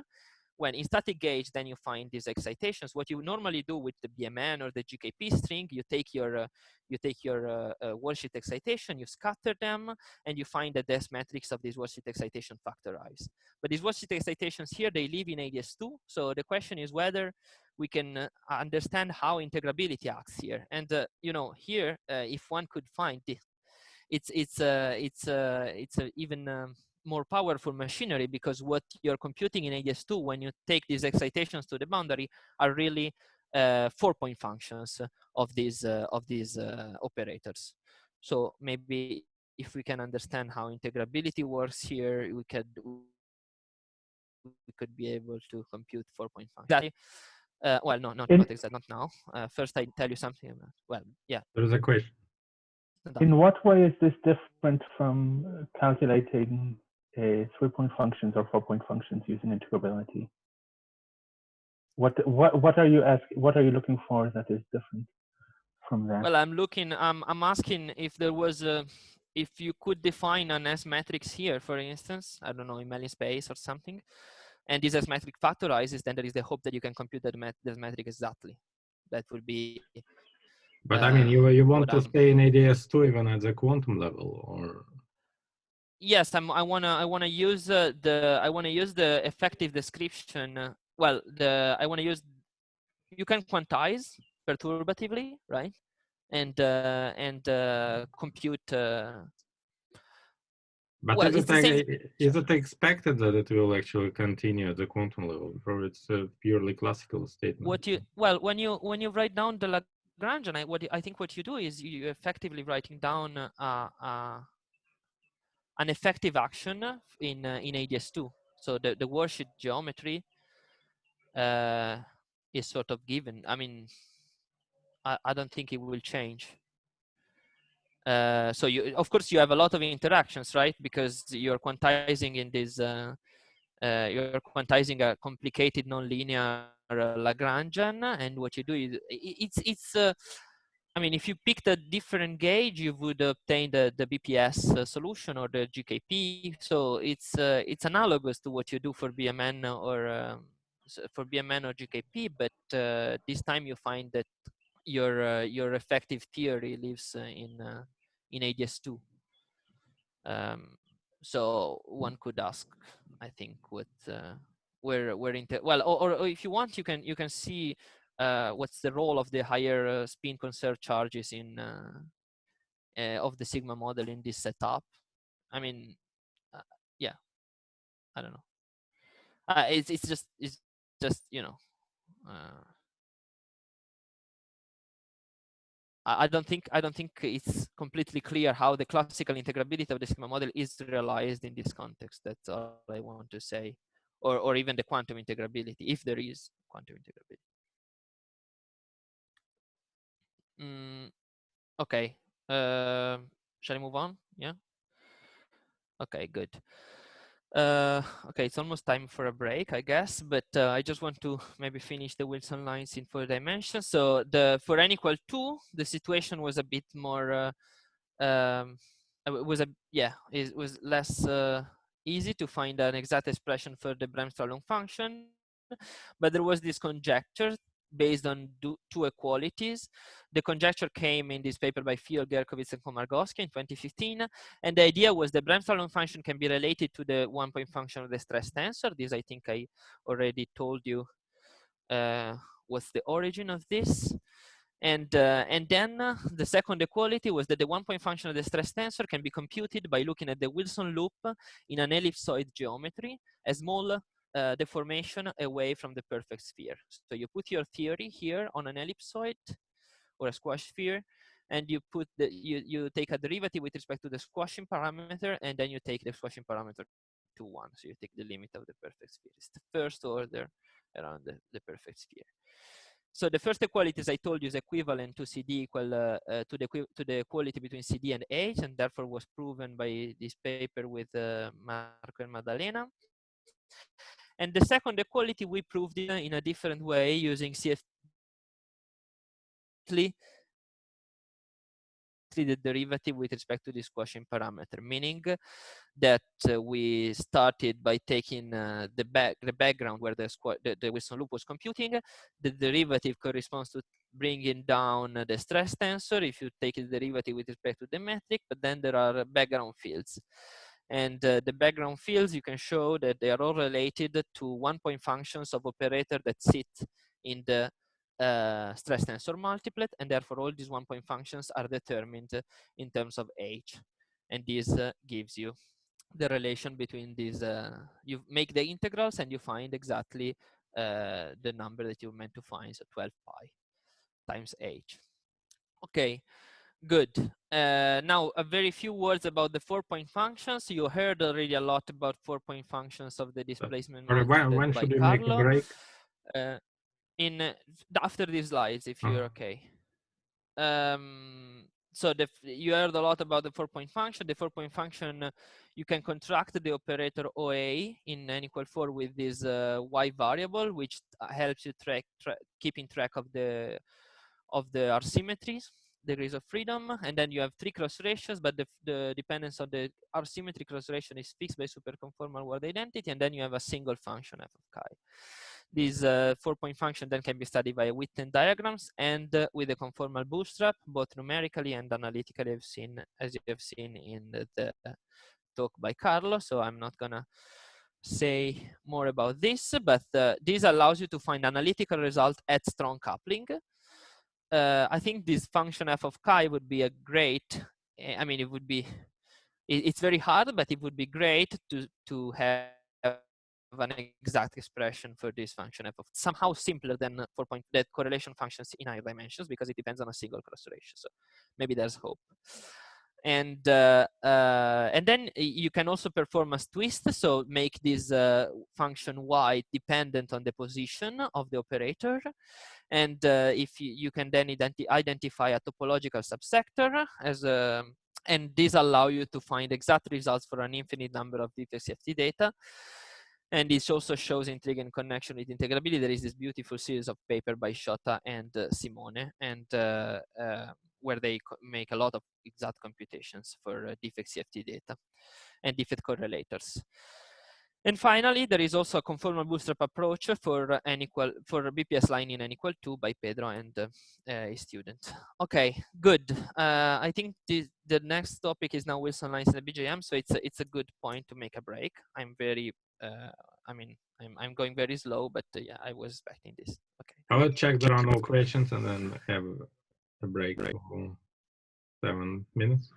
When in static gauge, then you find these excitations. What you normally do with the BMN or the GKP string, you take your worldsheet excitation, you scatter them, and you find the S matrix of these worldsheet excitation factorized. But these worldsheet excitations here, they live in ADS2. So the question is whether we can understand how integrability acts here. And you know, here, if one could find this, it's even more powerful machinery, because what you're computing in ADS2 when you take these excitations to the boundary are really 4-point functions of these operators. So maybe if we can understand how integrability works here, we could be able to compute 4-point functions. Well, no, not exactly, not now. First, I tell you something about, well, yeah. There is a question. In what way is this different from calculating 3-point functions or 4-point functions using integrability? What are you asking? What are you looking for that is different from that? Well, I'm asking if there was if you could define an S matrix here, for instance, I don't know, in Mellin space or something, and this S matrix factorizes, then there is the hope that you can compute that metric exactly. That would be. But I mean, you want to stay in ADS2 even at the quantum level, or? Yes, I wanna use the effective description. Well, I wanna use. You can quantize perturbatively, right? And compute. But well, is it expected that it will actually continue at the quantum level, or it's a purely classical statement? When you write down the Lagrangian, I think what you do is you effectively writing down an effective action in ADS2. So the worldsheet geometry is sort of given. I mean, I don't think it will change. So of course you have a lot of interactions, right? Because you're quantizing in this, you're quantizing a complicated nonlinear Lagrangian, and what you do is it's. I mean, if you picked a different gauge, you would obtain the BPS solution or the GKP. So it's analogous to what you do for BMN or GKP, but this time you find that your effective theory lives in ADS2. So one could ask, I think, what where or if you want, you can see what's the role of the higher spin conserved charges in of the sigma model in this setup. I mean, yeah, I don't know. It's just you know. I don't think it's completely clear how the classical integrability of the sigma model is realized in this context. That's all I want to say, or even the quantum integrability, if there is quantum integrability. Okay. Shall I move on? Yeah. Okay. Good. Okay, it's almost time for a break, I guess, but I just want to maybe finish the Wilson lines in 4 dimensions. So for n equal 2, the situation was a bit more, it was less easy to find an exact expression for the Bremsstrahlung function, but there was this conjecture based on two equalities. The conjecture came in this paper by Fiol, Gerkovits, and Komargowski in 2015, and the idea was the Bremsstrahlung function can be related to the one-point function of the stress tensor. This I think I already told you what's the origin of this. And then the second equality was that the one-point function of the stress tensor can be computed by looking at the Wilson loop in an ellipsoid geometry, a small deformation away from the perfect sphere. So you put your theory here on an ellipsoid or a squash sphere, and you put you take a derivative with respect to the squashing parameter, and then you take the squashing parameter to 1. So you take the limit of the perfect sphere. It's the first order around the perfect sphere. So the first equality, as I told you, is equivalent to CD equal to the equality between CD and H, and therefore was proven by this paper with Marco and Maddalena. And the second equality we proved in a different way using CFT, the derivative with respect to this quotient parameter, meaning that we started by taking the background where the Wilson loop was computing. The derivative corresponds to bringing down the stress tensor if you take the derivative with respect to the metric, but then there are background fields. And the background fields, you can show that they are all related to one-point functions of operator that sit in the stress tensor multiplet, and therefore all these one-point functions are determined in terms of H. And this gives you the relation between these. You make the integrals and you find exactly the number that you meant to find, so 12 pi times H. Okay, good. Now a very few words about the 4-point functions. You heard already a lot about 4-point functions of the displacement when should we make a break? After these slides, if you're okay. So you heard a lot about the 4-point function. The 4-point function, you can contract the operator OA in n equal 4 with this y variable, which helps you keeping track of the R symmetries, degrees of freedom, and then you have 3 cross ratios, but the dependence on the R symmetry cross ratio is fixed by superconformal word identity, and then you have a single function f of chi. This 4-point function then can be studied by Witten diagrams and with a conformal bootstrap, both numerically and analytically, as you have seen in the talk by Carlo. So I'm not gonna say more about this, but this allows you to find analytical result at strong coupling. I think this function f of chi would be a great, I mean, it would be, it's very hard, but it would be great to have an exact expression for this function f of somehow simpler than 4-point that correlation functions in higher dimensions, because it depends on a single cross ratio. So maybe there's hope. And then you can also perform a twist, so make this function y dependent on the position of the operator. And if you can then identify a topological subsector as a, and this allow you to find exact results for an infinite number of defects CFT data. And this also shows intriguing connection with integrability. There is this beautiful series of paper by Shota and Simone, and where they make a lot of exact computations for defect CFT data and defect correlators. And finally, there is also a conformal bootstrap approach for BPS line in n equal 2 by Pedro and a student. Okay, good. I think the next topic is now Wilson lines in the BJM, so it's a good point to make a break. I'm very, I mean, I'm going very slow, but yeah, I was expecting this. Okay. I will check there are no questions and then have a break for 7 minutes.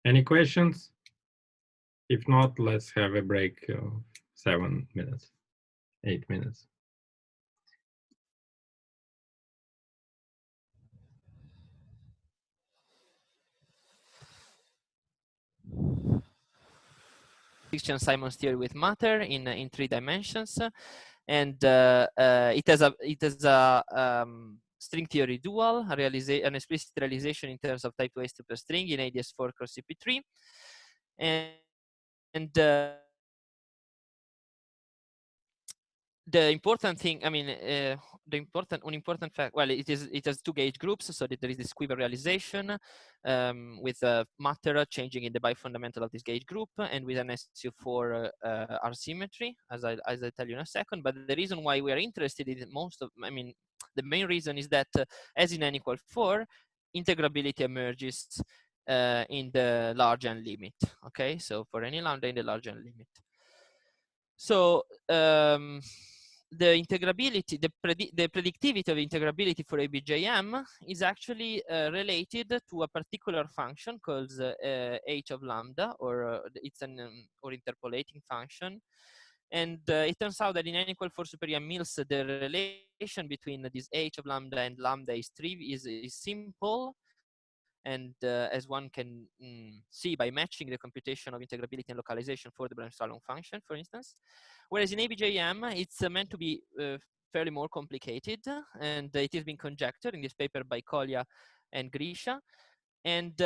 Any questions? If not, let's have a break of 7 minutes, 8 minutes. Simon's theory with matter in 3 dimensions, and it has a string theory dual, an explicit realization in terms of type 2 superstring in ADS4 cross CP3, and the important thing, I mean, an important fact, well, it has two gauge groups, so that there is this quiver realization with matter changing in the bifundamental of this gauge group, and with an SU4 R symmetry, as I tell you in a second. But the reason why we are interested in the main reason is that as in n equal 4, integrability emerges in the large n limit. Okay, so for any lambda in the large n limit. So the integrability, the predictivity of integrability for ABJM is actually related to a particular function called h of lambda, or it's an or interpolating function. And it turns out that in n equal 4 superior Mills, the relation between this h of lambda and lambda is simple. And as one can see by matching the computation of integrability and localization for the Bremsstrahlung function, for instance. Whereas in ABJM, it's meant to be fairly more complicated, and it has been conjectured in this paper by Kolya and Grisha. And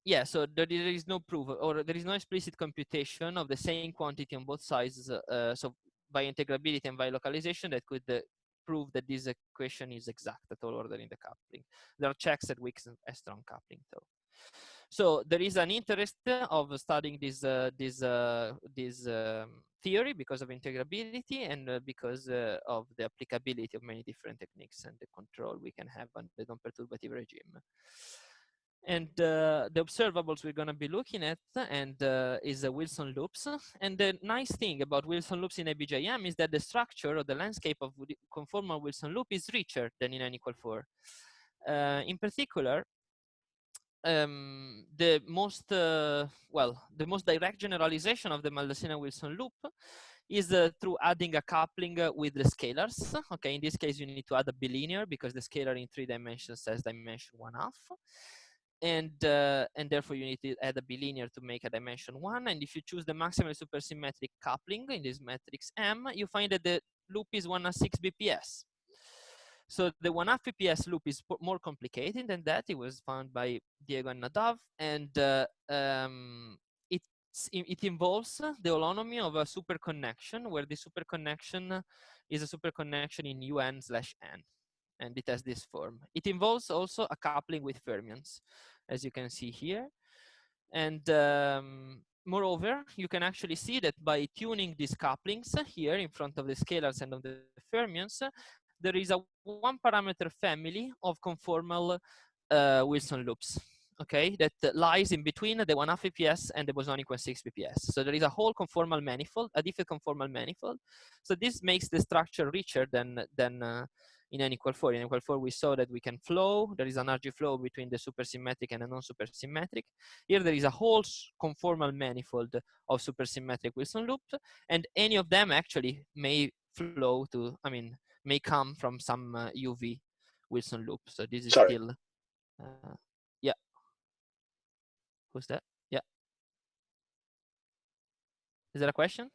yeah, so there is no proof, or there is no explicit computation of the same quantity on both sides, so by integrability and by localization, that could prove that this equation is exact at all order in the coupling. There are checks at weak and strong coupling though. So there is an interest of studying this theory because of integrability and because of the applicability of many different techniques and the control we can have on the non-perturbative regime. And the observables we're going to be looking at is Wilson loops. And the nice thing about Wilson loops in ABJM is that the structure or the landscape of conformal Wilson loop is richer than in n equal 4. In particular, the most direct generalization of the Maldacena-Wilson loop is through adding a coupling with the scalars. Okay, in this case, you need to add a bilinear because the scalar in 3 dimensions has dimension 1/2. And therefore you need to add a bilinear to make a dimension 1. And if you choose the maximal supersymmetric coupling in this matrix M, you find that the loop is 1/6 BPS. So the 1/2 BPS loop is more complicated than that. It was found by Diego and Nadav, and it involves the holonomy of a superconnection, where the superconnection is a superconnection in UN/N. And it has this form. It involves also a coupling with fermions, as you can see here. And moreover, you can actually see that by tuning these couplings here in front of the scalars and of the fermions, there is a one parameter family of conformal Wilson loops, okay, that lies in between the 1/2 BPS and the bosonic 1/6 BPS. So there is a whole conformal manifold, a defect conformal manifold. So this makes the structure richer than in n equal 4. In n equal 4, we saw that we can flow. There is an RG flow between the supersymmetric and the non-supersymmetric. Here, there is a whole conformal manifold of supersymmetric Wilson loops, and any of them actually may flow to, may come from some UV Wilson loop. So this is still, yeah. Who's that? Yeah. Is there a question?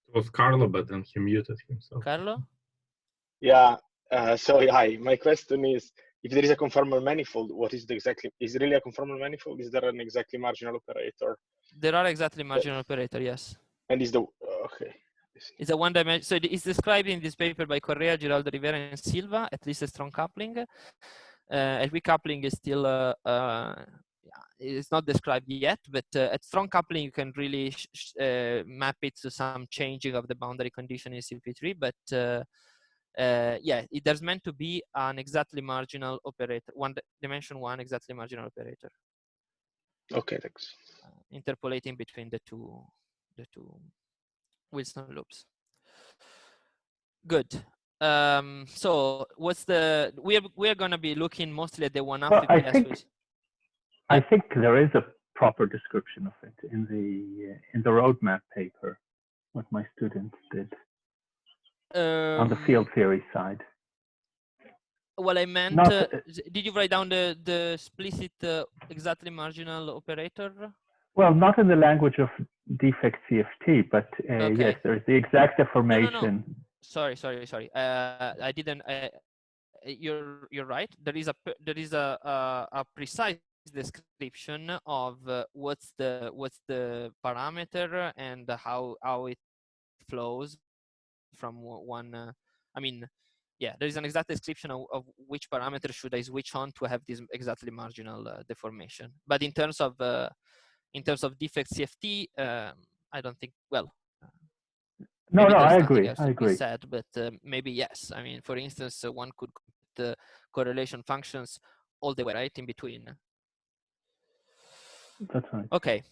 It was Carlo, but then he muted himself. Carlo? Yeah. So hi, my question is, if there is a conformal manifold, what is is it really a conformal manifold? Is there an exactly marginal operator? There are exactly marginal operator, yes. And is the, okay. It's a one dimension, so it's described in this paper by Correa, Giraldo, Rivera, and Silva, at least a strong coupling. At weak coupling is still, it's not described yet, but at strong coupling, you can really map it to some changing of the boundary condition in CP3, but yeah, there's meant to be an exactly marginal operator, dimension 1 exactly marginal operator. Okay, thanks. Interpolating between the two Wilson loops. Good. So what's the, we're going to be looking mostly at the 1/2 BPS. I think there is a proper description of it in the roadmap paper, what my students did on the field theory side. Well, I meant, did you write down the explicit exactly marginal operator? Well, not in the language of defect CFT, but okay. Yes, there's the exact deformation. No. Sorry. I didn't. You're right. There is a precise description of what's the parameter and how it flows from one. I mean, yeah, there is an exact description of which parameter should I switch on to have this exactly marginal deformation. But in terms of defect CFT, I don't think. Well, no, I nothing agree. else I to agree. be said, but maybe yes. I mean, for instance, one could compute the correlation functions all the way right in between. That's right. Okay.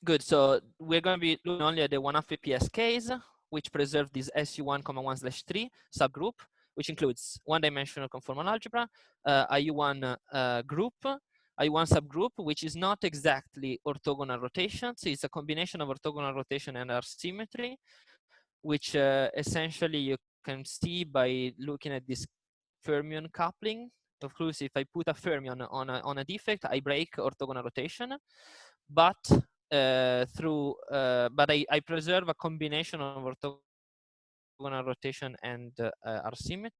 Good. So we're going to be looking only at the one-off VPS case, which preserves this SU1,1/3 subgroup, which includes one-dimensional conformal algebra, a U1 group, a U1 subgroup, which is not exactly orthogonal rotation. So it's a combination of orthogonal rotation and R symmetry, which essentially you can see by looking at this fermion coupling. Of course, if I put a fermion on a defect, I break orthogonal rotation, but I preserve a combination of orthogonal rotation and R symmetry.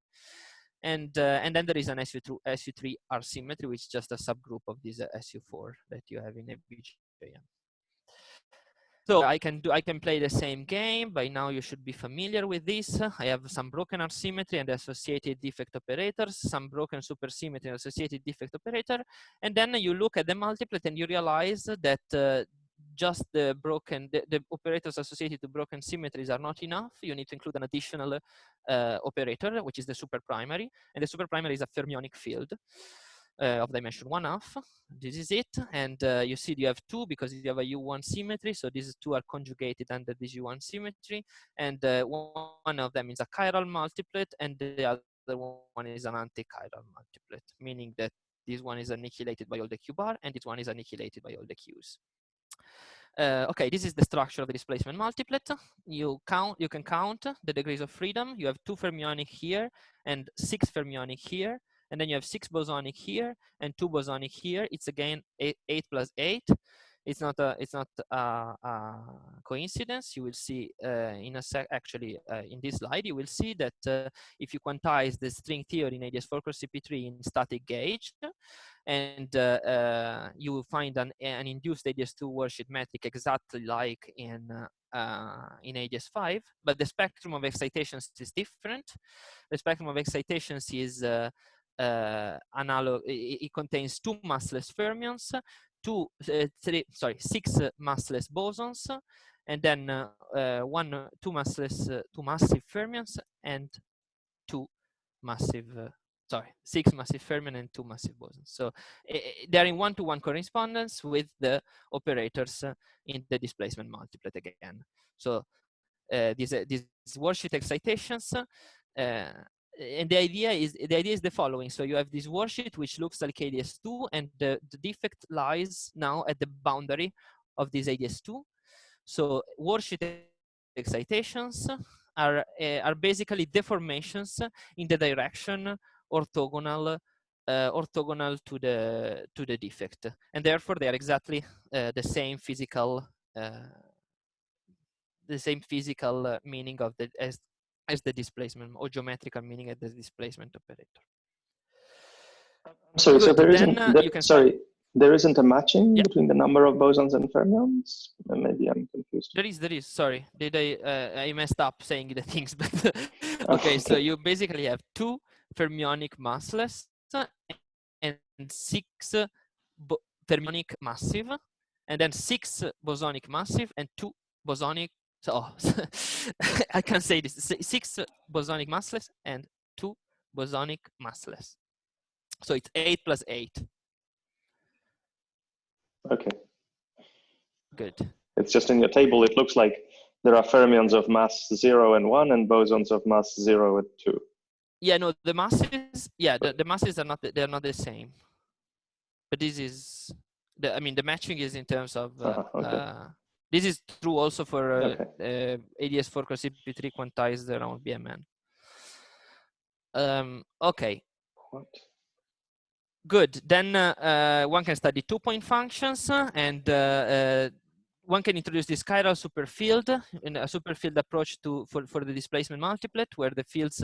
And then there is an SU3 R symmetry, which is just a subgroup of this SU4 that you have in a BJM. So I can play the same game. By now you should be familiar with this. I have some broken R symmetry and associated defect operators, some broken supersymmetry and associated defect operator, and then you look at the multiplet and you realize that just the operators associated to broken symmetries are not enough. You need to include an additional operator, which is the superprimary, and the superprimary is a fermionic field of dimension 1/2. This is it, and you see you have two because you have a U1 symmetry, so these two are conjugated under this U1 symmetry, and one of them is a chiral multiplet and the other one is an anti-chiral multiplet, meaning that this one is annihilated by all the Q bar and this one is annihilated by all the Qs. Okay, this is the structure of the displacement multiplet. You can count the degrees of freedom. You have 2 fermionic here and 6 fermionic here, and then you have 6 bosonic here and 2 bosonic here. It's again 8 plus 8. It's not a coincidence. You will see in a sec. Actually, in this slide, you will see that if you quantize the string theory in ADS4 cross CP3 in static gauge, and you will find an induced ADS2 worldsheet metric exactly like in ADS5, but the spectrum of excitations is different. The spectrum of excitations is analog. It contains 2 massless fermions, 6 massless bosons, and then 2 massive fermions and 2 massive. 6 massive fermion and 2 massive bosons. So they're in one-to-one correspondence with the operators in the displacement multiplet again. So these worldsheet excitations, and the idea is the following. So you have this worldsheet which looks like ADS2, and the defect lies now at the boundary of this ADS2. So worldsheet excitations are basically deformations in the direction orthogonal to the defect, and therefore they are exactly the same physical meaning of the as the displacement, or geometrical meaning as the displacement operator. Sorry, so there isn't a matching between the number of bosons and fermions? Maybe I'm confused. There is. Sorry, I messed up saying the things, but okay. So you basically have 2 fermionic massless and 6 fermionic massive, and then 6 bosonic massive and 2 bosonic. So I can say this: 6 bosonic massless and 2 bosonic massless. So it's 8 plus 8. Okay. Good. It's just in your table, it looks like there are fermions of mass 0 and 1 and bosons of mass 0 and 2. Yeah, no, the masses, the masses are not, they're not the same. But this is, the matching is in terms of, this is true also for ADS4 cross CP3 quantized around BMN. Okay. What? Good. Then one can study 2-point functions, and one can introduce this chiral superfield in a superfield approach for the displacement multiplet, where the fields,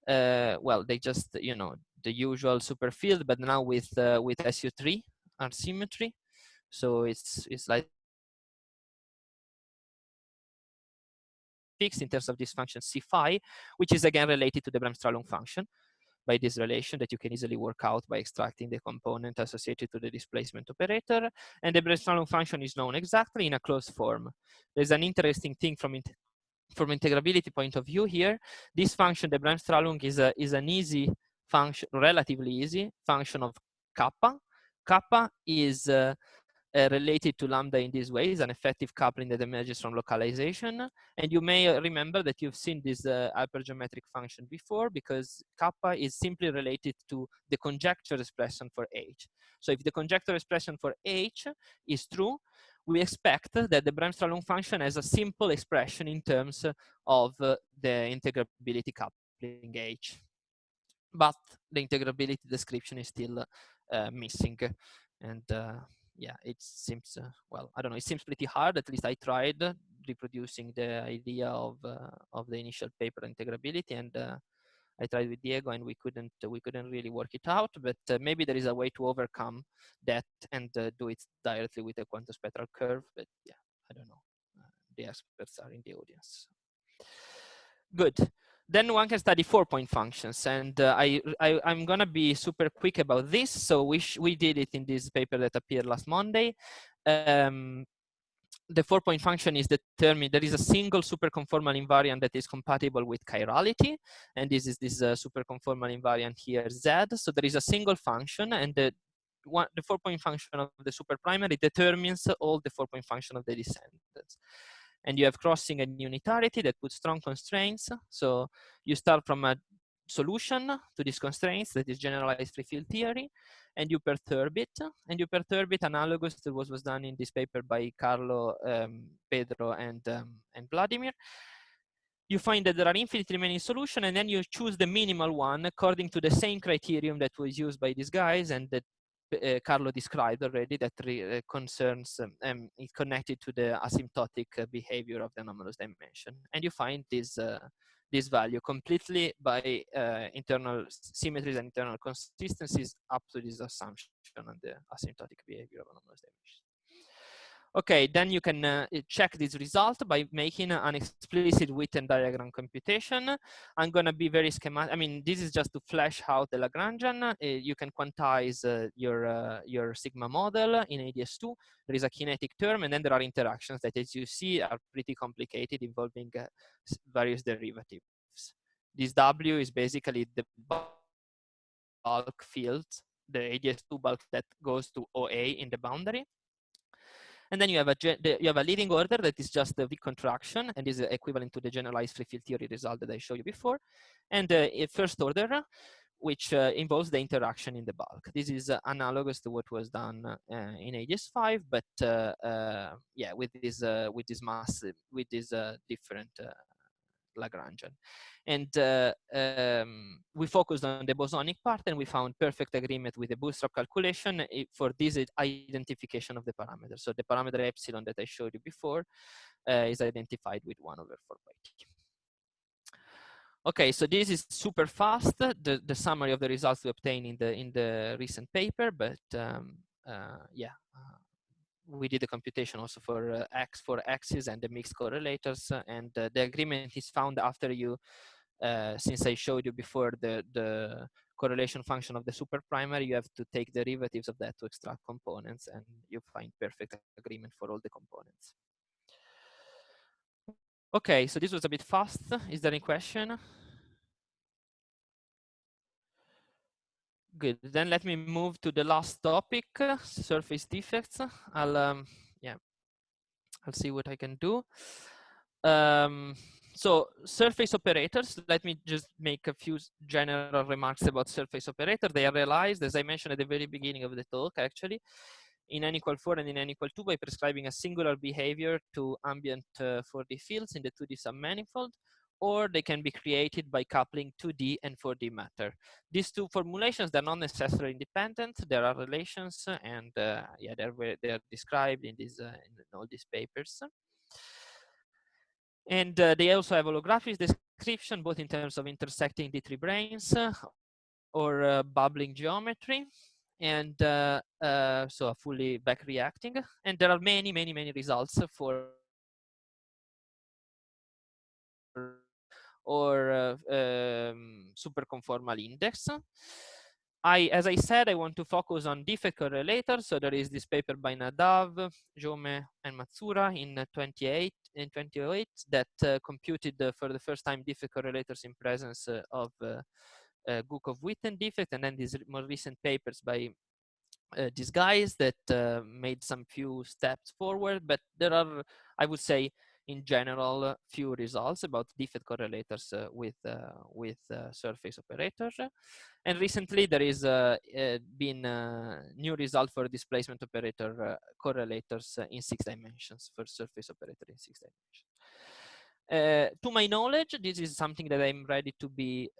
they just the usual superfield, but now with SU3 R symmetry. So it's like fixed in terms of this function C phi, which is again related to the Bremsstrahlung function by this relation that you can easily work out by extracting the component associated to the displacement operator. And the Bremsstrahlung function is known exactly in a closed form. There's an interesting thing from integrability point of view here. This function, the Bremsstrahlung, is an easy function, relatively easy function of kappa. Kappa is related to lambda in this way, is an effective coupling that emerges from localization. And you may remember that you've seen this hypergeometric function before, because kappa is simply related to the conjecture expression for H. So if the conjecture expression for H is true, we expect that the Bremsstrahlung function has a simple expression in terms of the integrability coupling H. But the integrability description is still missing. And yeah, it seems, well, I don't know, it seems pretty hard. At least I tried reproducing the idea of the initial paper integrability, and I tried with Diego, and we couldn't really work it out. But maybe there is a way to overcome that and do it directly with a quantum spectral curve. But yeah, I don't know. The experts are in the audience. Good. Then one can study 4-point functions, and I'm gonna be super quick about this. So we did it in this paper that appeared last Monday. The 4-point function is determined. There is a single superconformal invariant that is compatible with chirality, and this is this superconformal invariant here, Z. So there is a single function, and the 4-point function of the superprimary determines all the 4-point function of the descendants. And you have crossing and unitarity that puts strong constraints. So you start from a solution to these constraints that is generalized free field theory, and you perturb it. And you perturb it analogous to what was done in this paper by Carlo, Pedro, and Vladimir. You find that there are infinitely many solutions, and then you choose the minimal one according to the same criterion that was used by these guys and that Carlo described already, that concerns is connected to the asymptotic behavior of the anomalous dimension. And you find this this value completely by internal symmetries and internal consistencies up to this assumption on the asymptotic behavior of anomalous dimension. Okay, then you can check this result by making an explicit Witten diagram computation. I'm gonna be very schematic. I mean, this is just to flesh out the Lagrangian. You can quantize your sigma model in ADS2. There is a kinetic term, and then there are interactions that, as you see, are pretty complicated, involving various derivatives. This W is basically the bulk field, the ADS2 bulk that goes to OA in the boundary. And then you have a leading order that is just the weak contraction and is equivalent to the generalized free field theory result that I showed you before. And a first order, which involves the interaction in the bulk. This is analogous to what was done in ADS5, but yeah, with this massive, with this different Lagrangian. And we focused on the bosonic part, and we found perfect agreement with the bootstrap calculation for this identification of the parameter. So the parameter epsilon that I showed you before is identified with 1/4πt. Okay, so this is super fast, the summary of the results we obtained in the recent paper, but yeah. We did the computation also for axes and the mixed correlators, and the agreement is found after you, since I showed you before the correlation function of the superprimary, you have to take derivatives of that to extract components, and you find perfect agreement for all the components. Okay, so this was a bit fast. Is there any question? Good. Then let me move to the last topic, surface defects. I'll see what I can do. So surface operators, let me just make a few general remarks about surface operator. They are realized, as I mentioned at the very beginning of the talk, actually, in n=4 and in n=2 by prescribing a singular behavior to ambient 4D fields in the 2D submanifold, or they can be created by coupling 2D and 4D matter. These two formulations, they're not necessarily independent. There are relations, and yeah, they're described in all these papers. And they also have holographic description, both in terms of intersecting D3 branes or bubbling geometry, and so a fully back reacting. And there are many results for or superconformal index. As I said, I want to focus on defect correlators. So there is this paper by Nadav, Jome, and Matsura in 2008 that computed for the first time defect correlators in presence of Gukov-Witten defect, and then these more recent papers by these guys that made some few steps forward, but there are, I would say, in general, few results about defect correlators with surface operators. And recently there is been a new result for displacement operator correlators in 6 dimensions, for surface operator in 6 dimensions. To my knowledge, this is something that I'm ready to be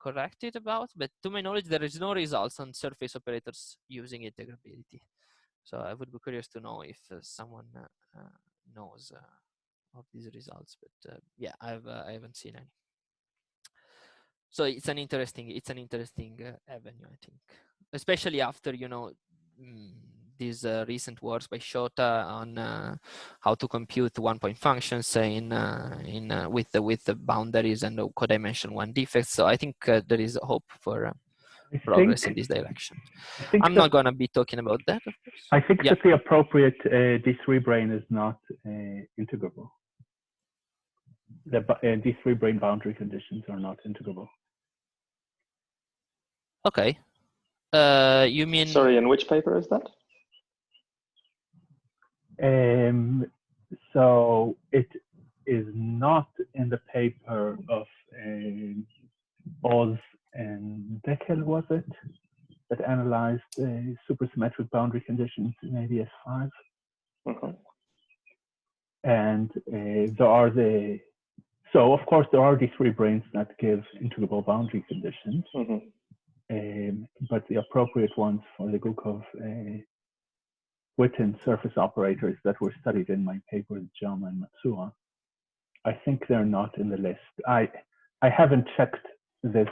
corrected about, but to my knowledge, there is no results on surface operators using integrability. So I would be curious to know if someone knows of these results, but yeah, I haven't seen any. So it's an interesting avenue, I think, especially after, you know, these recent works by Shota on how to compute one-point functions with the boundaries and the codimension 1 defects. So I think there is hope for progress in this direction. I'm not going to be talking about that, of course. I think that the appropriate D3 brane is not integrable. The D3 brane boundary conditions are not integrable. Okay. You mean? Sorry, in which paper is that? So it is not in the paper of Oz and Deckel, was it, that analyzed supersymmetric boundary conditions in ADS5. And there are so of course there are D3 branes that give integrable boundary conditions, but the appropriate ones for the Gukov-Witten surface operators that were studied in my paper with Jama and Matsua, I think they're not in the list. I haven't checked this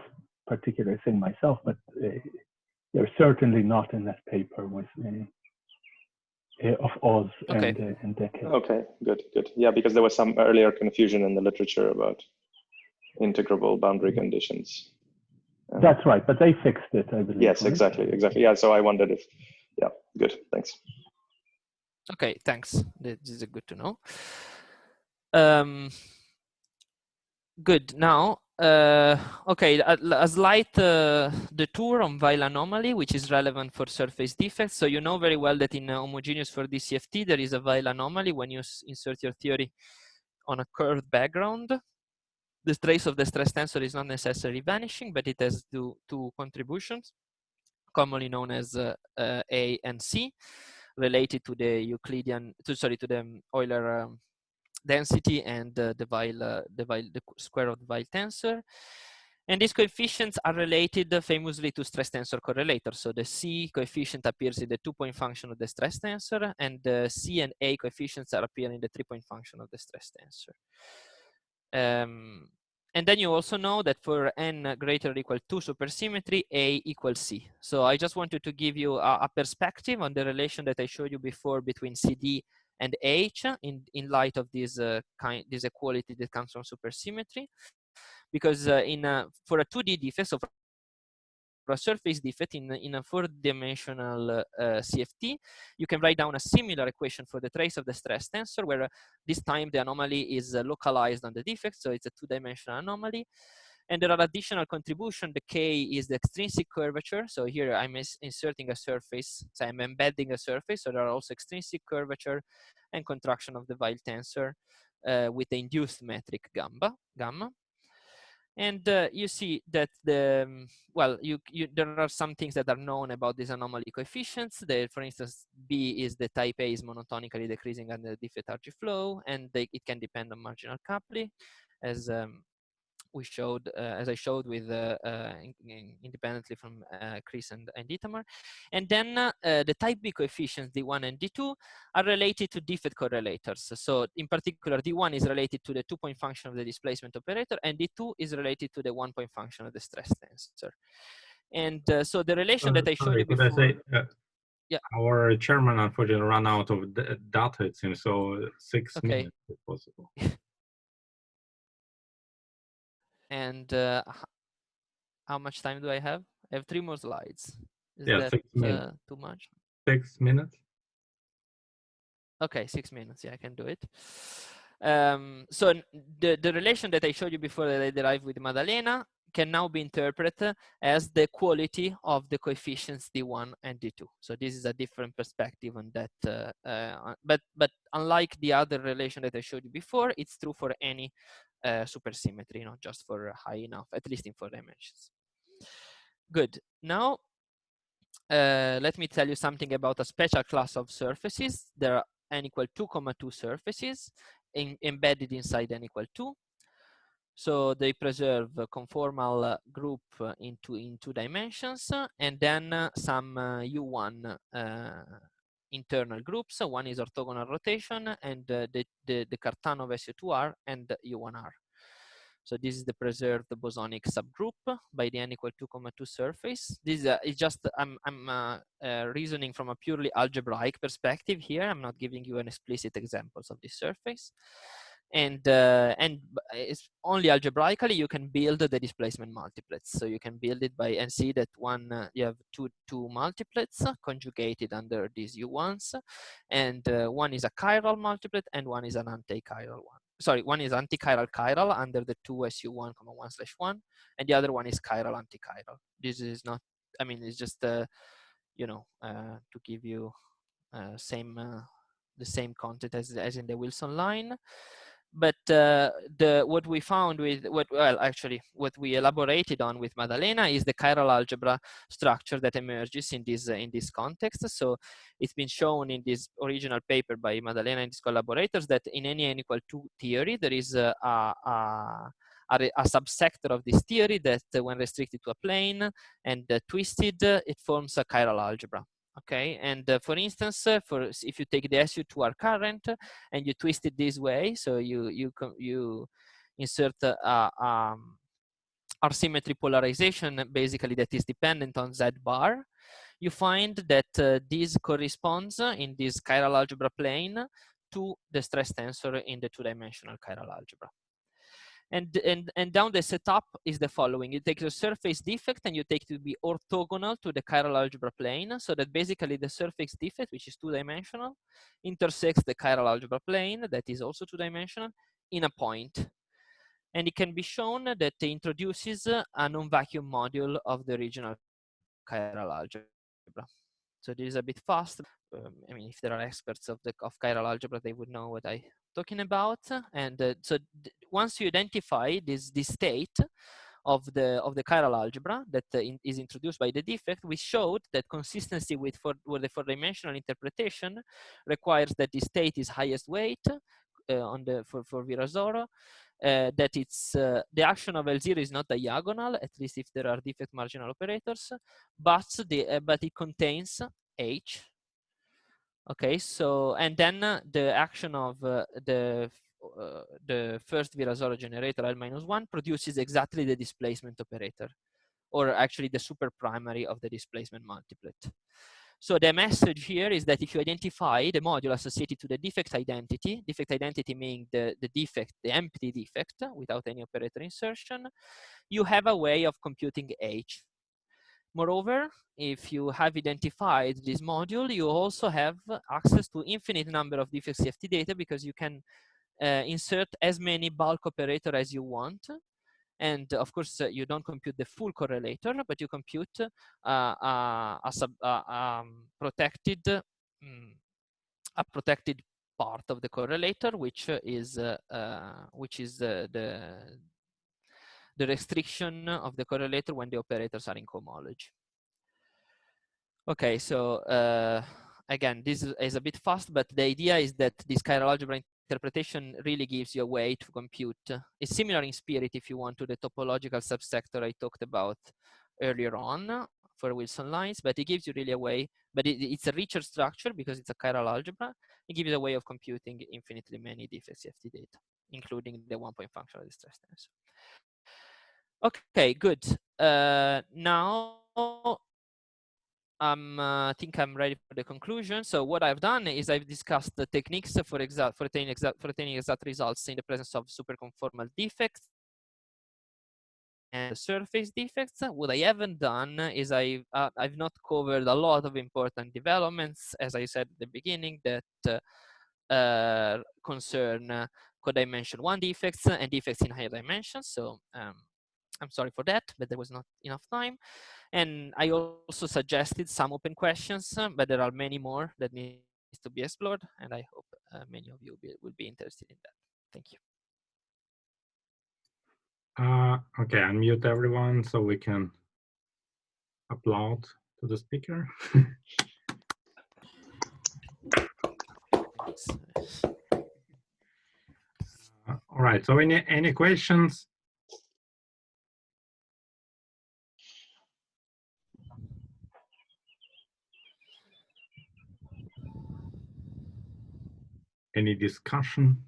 particular thing myself, but they're certainly not in that paper with of Oz and Deckel. Okay, good. Yeah, because there was some earlier confusion in the literature about integrable boundary conditions. That's right, but they fixed it, I believe. Yes, right? exactly. Yeah, so I wondered if, yeah, good, thanks. Okay, thanks. This is good to know. Good. Now, okay, a slight detour on Weil anomaly, which is relevant for surface defects. So you know very well that in homogeneous for DCFT, there is a Weil anomaly when you insert your theory on a curved background. The trace of the stress tensor is not necessarily vanishing, but it has two contributions, commonly known as A and C, related to the Euclidean, to the Euler density and the square of the Weil tensor. And these coefficients are related famously to stress tensor correlators. So the C coefficient appears in the 2-point function of the stress tensor, and the C and A coefficients appear in the 3-point function of the stress tensor. And then you also know that for n greater or equal to supersymmetry, A equals C. So I just wanted to give you a perspective on the relation that I showed you before between CD and H in light of this equality that comes from supersymmetry. Because for a 2D defect, so for a surface defect in a 4-dimensional CFT, you can write down a similar equation for the trace of the stress tensor, where this time the anomaly is localized on the defect, so it's a 2-dimensional anomaly. And there are additional contributions. The K is the extrinsic curvature. So here I'm inserting a surface, so I'm embedding a surface. So there are also extrinsic curvature and contraction of the Weil tensor with the induced metric gamma. And you see that there are some things that are known about these anomaly coefficients. For instance, B is the type A is monotonically decreasing under the defect RG flow, and it can depend on marginal coupling, as I showed with independently from Chris and Itamar. And then the type B coefficients, D1 and D2, are related to defect correlators. So in particular, D1 is related to the 2-point function of the displacement operator, and D2 is related to the 1-point function of the stress tensor. And so the relation that I showed you before. Could I say, yeah. Our chairman unfortunately ran out of data, it seems, so 6 minutes if possible. And how much time do I have? I have 3 more slides. Is Yeah, that 6 minutes. too much? 6 minutes. Okay, 6 minutes. Yeah, I can do it. So the relation that I showed you before that I derived with Maddalena can now be interpreted as the quality of the coefficients D1 and D2. So this is a different perspective on that. But unlike the other relation that I showed you before, it's true for any supersymmetry, not just for high enough, at least in 4 dimensions. Good. Now, let me tell you something about a special class of surfaces. There are n equal 2,2 surfaces embedded inside n equal 2. So they preserve a conformal group in 2 dimensions, and then some U1 internal groups. One is orthogonal rotation, and the Cartanov SU2R and U1R. So this is the preserved bosonic subgroup by the n equal 2,2 surface. This is just, I'm reasoning from a purely algebraic perspective here. I'm not giving you an explicit examples of this surface. And it's only algebraically you can build the displacement multiplets. So you can build it by, and see that you have two multiplets conjugated under these U1s. And one is a chiral multiplet and one is an anti-chiral one. Sorry, one is anti-chiral under the 2SU1,1/1, and the other one is chiral anti-chiral. This is not, I mean, it's just, you know, to give you the same content as in the Wilson line. But what we found with, what we elaborated on with Maddalena is the chiral algebra structure that emerges in this context. So it's been shown in this original paper by Maddalena and his collaborators that in any n equal 2 theory, there is a subsector of this theory that when restricted to a plane and twisted, it forms a chiral algebra. Okay, and for instance, if you take the SU2R current and you twist it this way, so you insert our symmetry polarization basically that is dependent on Z bar, you find that this corresponds in this chiral algebra plane to the stress tensor in the 2-dimensional chiral algebra. And down the setup is the following. You take the surface defect and you take it to be orthogonal to the chiral algebra plane, so that basically the surface defect, which is 2-dimensional, intersects the chiral algebra plane that is also 2-dimensional in a point. And it can be shown that it introduces a non-vacuum module of the original chiral algebra. So this is a bit fast. I mean, if there are experts of chiral algebra, they would know what I'm talking about. And so once you identify this state of the chiral algebra that is introduced by the defect, we showed that consistency with the 4-dimensional interpretation requires that the state is highest weight for Virasoro. That it's the action of L0 is not diagonal, at least if there are defect marginal operators, but it contains H. Okay, so and then the action of the first Virasoro generator L-1 produces exactly the displacement operator, or actually the super primary of the displacement multiplet. So the message here is that if you identify the module associated to the defect identity meaning the defect, the empty defect without any operator insertion, you have a way of computing H. Moreover, if you have identified this module, you also have access to infinite number of defect CFT data, because you can insert as many bulk operator as you want. And of course, you don't compute the full correlator, but you compute a protected part of the correlator, which is the restriction of the correlator when the operators are in cohomology. Okay, so again, this is a bit fast, but the idea is that this chiral algebra interpretation really gives you a way to compute. It's similar in spirit, if you want, to the topological subsector I talked about earlier on for Wilson lines, but it gives you really a way, but it's a richer structure because it's a chiral algebra. It gives you a way of computing infinitely many defect CFT data, including the 1-point function of the stress tensor. Okay, good. Now, I think I'm ready for the conclusion. So what I've done is I've discussed the techniques for attaining exact results in the presence of superconformal defects. and surface defects. What I haven't done is I've not covered a lot of important developments, as I said at the beginning, that concern codimension 1 defects and defects in higher dimensions. So I'm sorry for that, but there was not enough time. And I also suggested some open questions, but there are many more that need to be explored, and I hope many of you will be interested in that. Thank you. Okay, unmute everyone so we can upload to the speaker. All right, so any questions? Any discussion?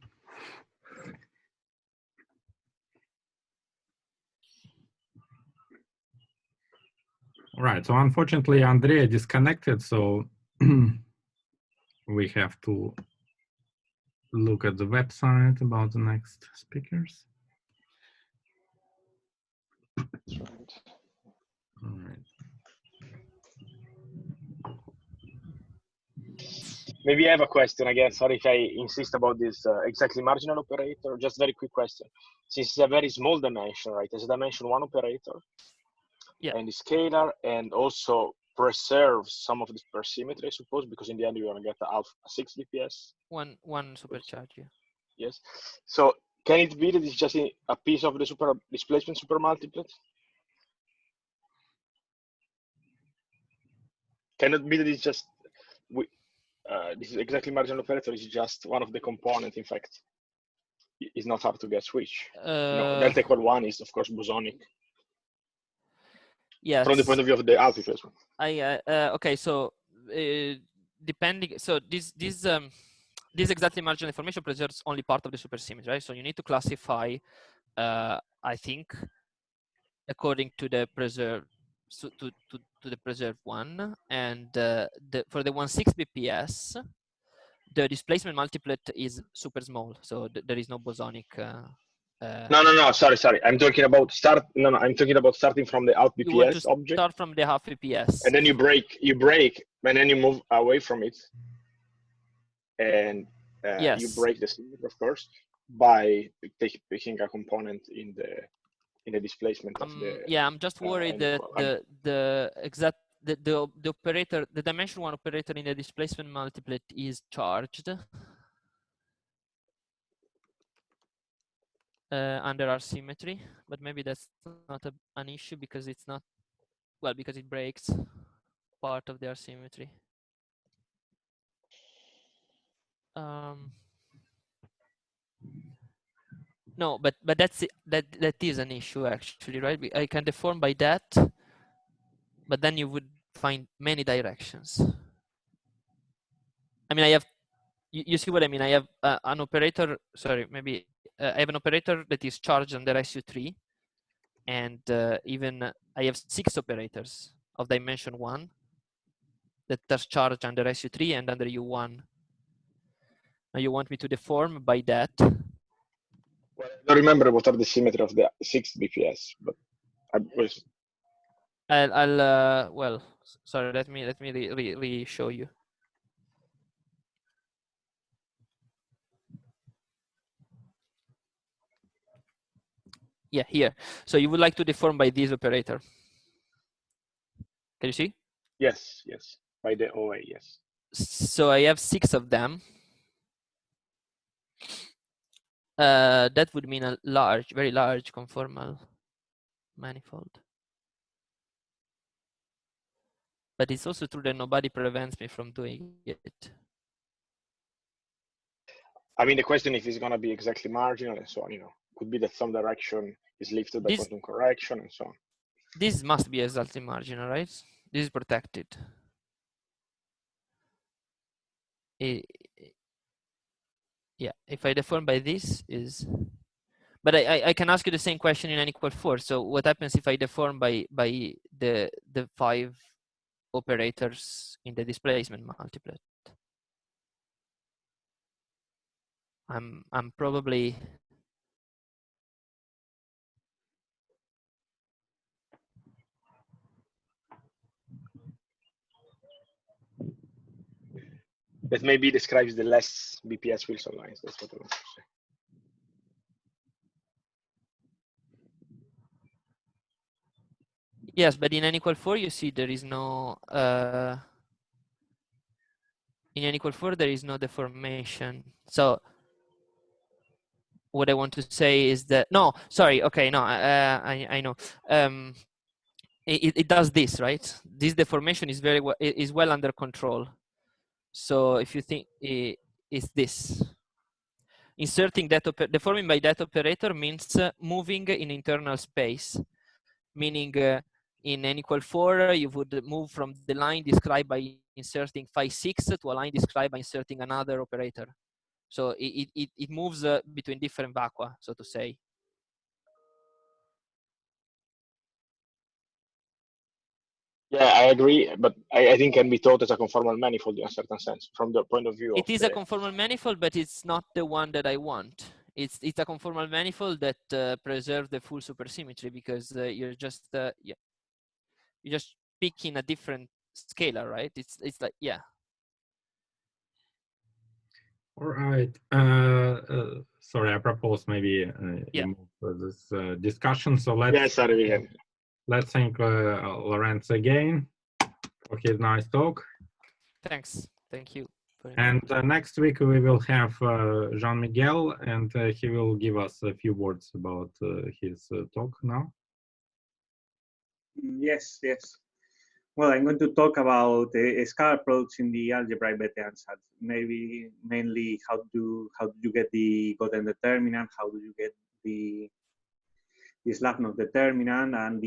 All right, so unfortunately, Andrea disconnected, so we have to look at the website about the next speakers. That's right. All right. Maybe I have a question again. Sorry if I insist about this exactly marginal operator. Just very quick question. Since it's a very small dimension, right? It's a dimension 1 operator. Yeah. And the scalar, and also preserves some of this per symmetry, I suppose, because in the end you're gonna get a 6 bps. One supercharge. Yeah. Yes. So can it be that it's just a piece of the displacement supermultiplet? Can it be that it's just this is exactly marginal operator is just one of the components? In fact, it's not hard to get switch. Delta equal 1 is of course bosonic. Yes. From the point of view of the alpha phase. Okay, so depending, so this exactly marginal information preserves only part of the supersymmetry, right? So you need to classify, I think, according to the preserved, to the preserved one, and for the 1/6 bps, the displacement multiplet is super small, so there is no bosonic. No, sorry. I'm talking about I'm talking about starting from the out BPS you want to object. Start from the half BPS. And then you break, and then you move away from it. And yes. you break the symmetry, of course, by picking a component in the displacement of the. Yeah, I'm just worried that the operator, the dimension 1 operator in the displacement multiplet is charged. Under our symmetry, but maybe that's not an issue because it's not, well, because it breaks part of their symmetry. No, but that is an issue actually, right? I can deform by that, but then you would find many directions. I mean, I have, you see what I mean? I have an operator, sorry, maybe I have an operator that is charged under SU3, and even I have 6 operators of dimension 1 that are charged under SU3 and under U1. Now you want me to deform by that? Well, I don't remember what are the symmetry of the 6 BPS, but I'll well, sorry, let me show you. Yeah, here. So you would like to deform by this operator. Can you see? Yes, by the OA, yes. So I have 6 of them. That would mean a large, very large conformal manifold. But it's also true that nobody prevents me from doing it. I mean, the question if it's going to be exactly marginal and so on, could be that some direction is lifted by quantum correction and so on. This must be exactly marginal, right? This is protected. Yeah, if I deform by this is, but I can ask you the same question in unequal force. So what happens if I deform by the 5 operators in the displacement multiplet? I'm probably that maybe describes the less BPS Wilson lines. That's what I want to say. Yes, but in n=4, you see there is no in n=4 there is no deformation. So what I want to say is that I know. It does this, right? This deformation is well under control. So if you think it's this. Inserting deforming by that operator means moving in internal space, meaning in n=4, you would move from the line described by inserting phi 6 to a line described by inserting another operator. So it moves between different vacua, so to say. Yeah, I agree, but I think can be thought as a conformal manifold in a certain sense, from the point of view. It is a conformal manifold, but it's not the one that I want. It's a conformal manifold that preserves the full supersymmetry, because you're just picking a different scalar, right? It's like, yeah. All right. Sorry, I propose maybe you move for this discussion. So let's thank Lorenzo again for his nice talk. Thanks. Thank you. And next week we will have Jean Miguel, and he will give us a few words about his talk now. Yes. Well, I'm going to talk about scalar products in the algebraic Bethe ansatz. Maybe mainly how do you get the Goten determinant, how do you get the Slavnov determinant, and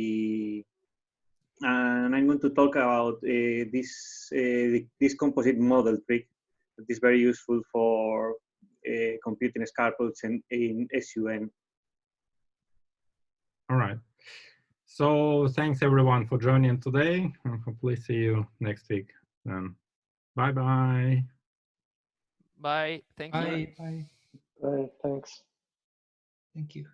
I'm going to talk about this composite model trick that is very useful for computing scalar products in SUN. All right. So thanks everyone for joining today, and hopefully see you next week. Bye-bye. Bye. Thank you. Bye. Bye. Thanks. Thank you.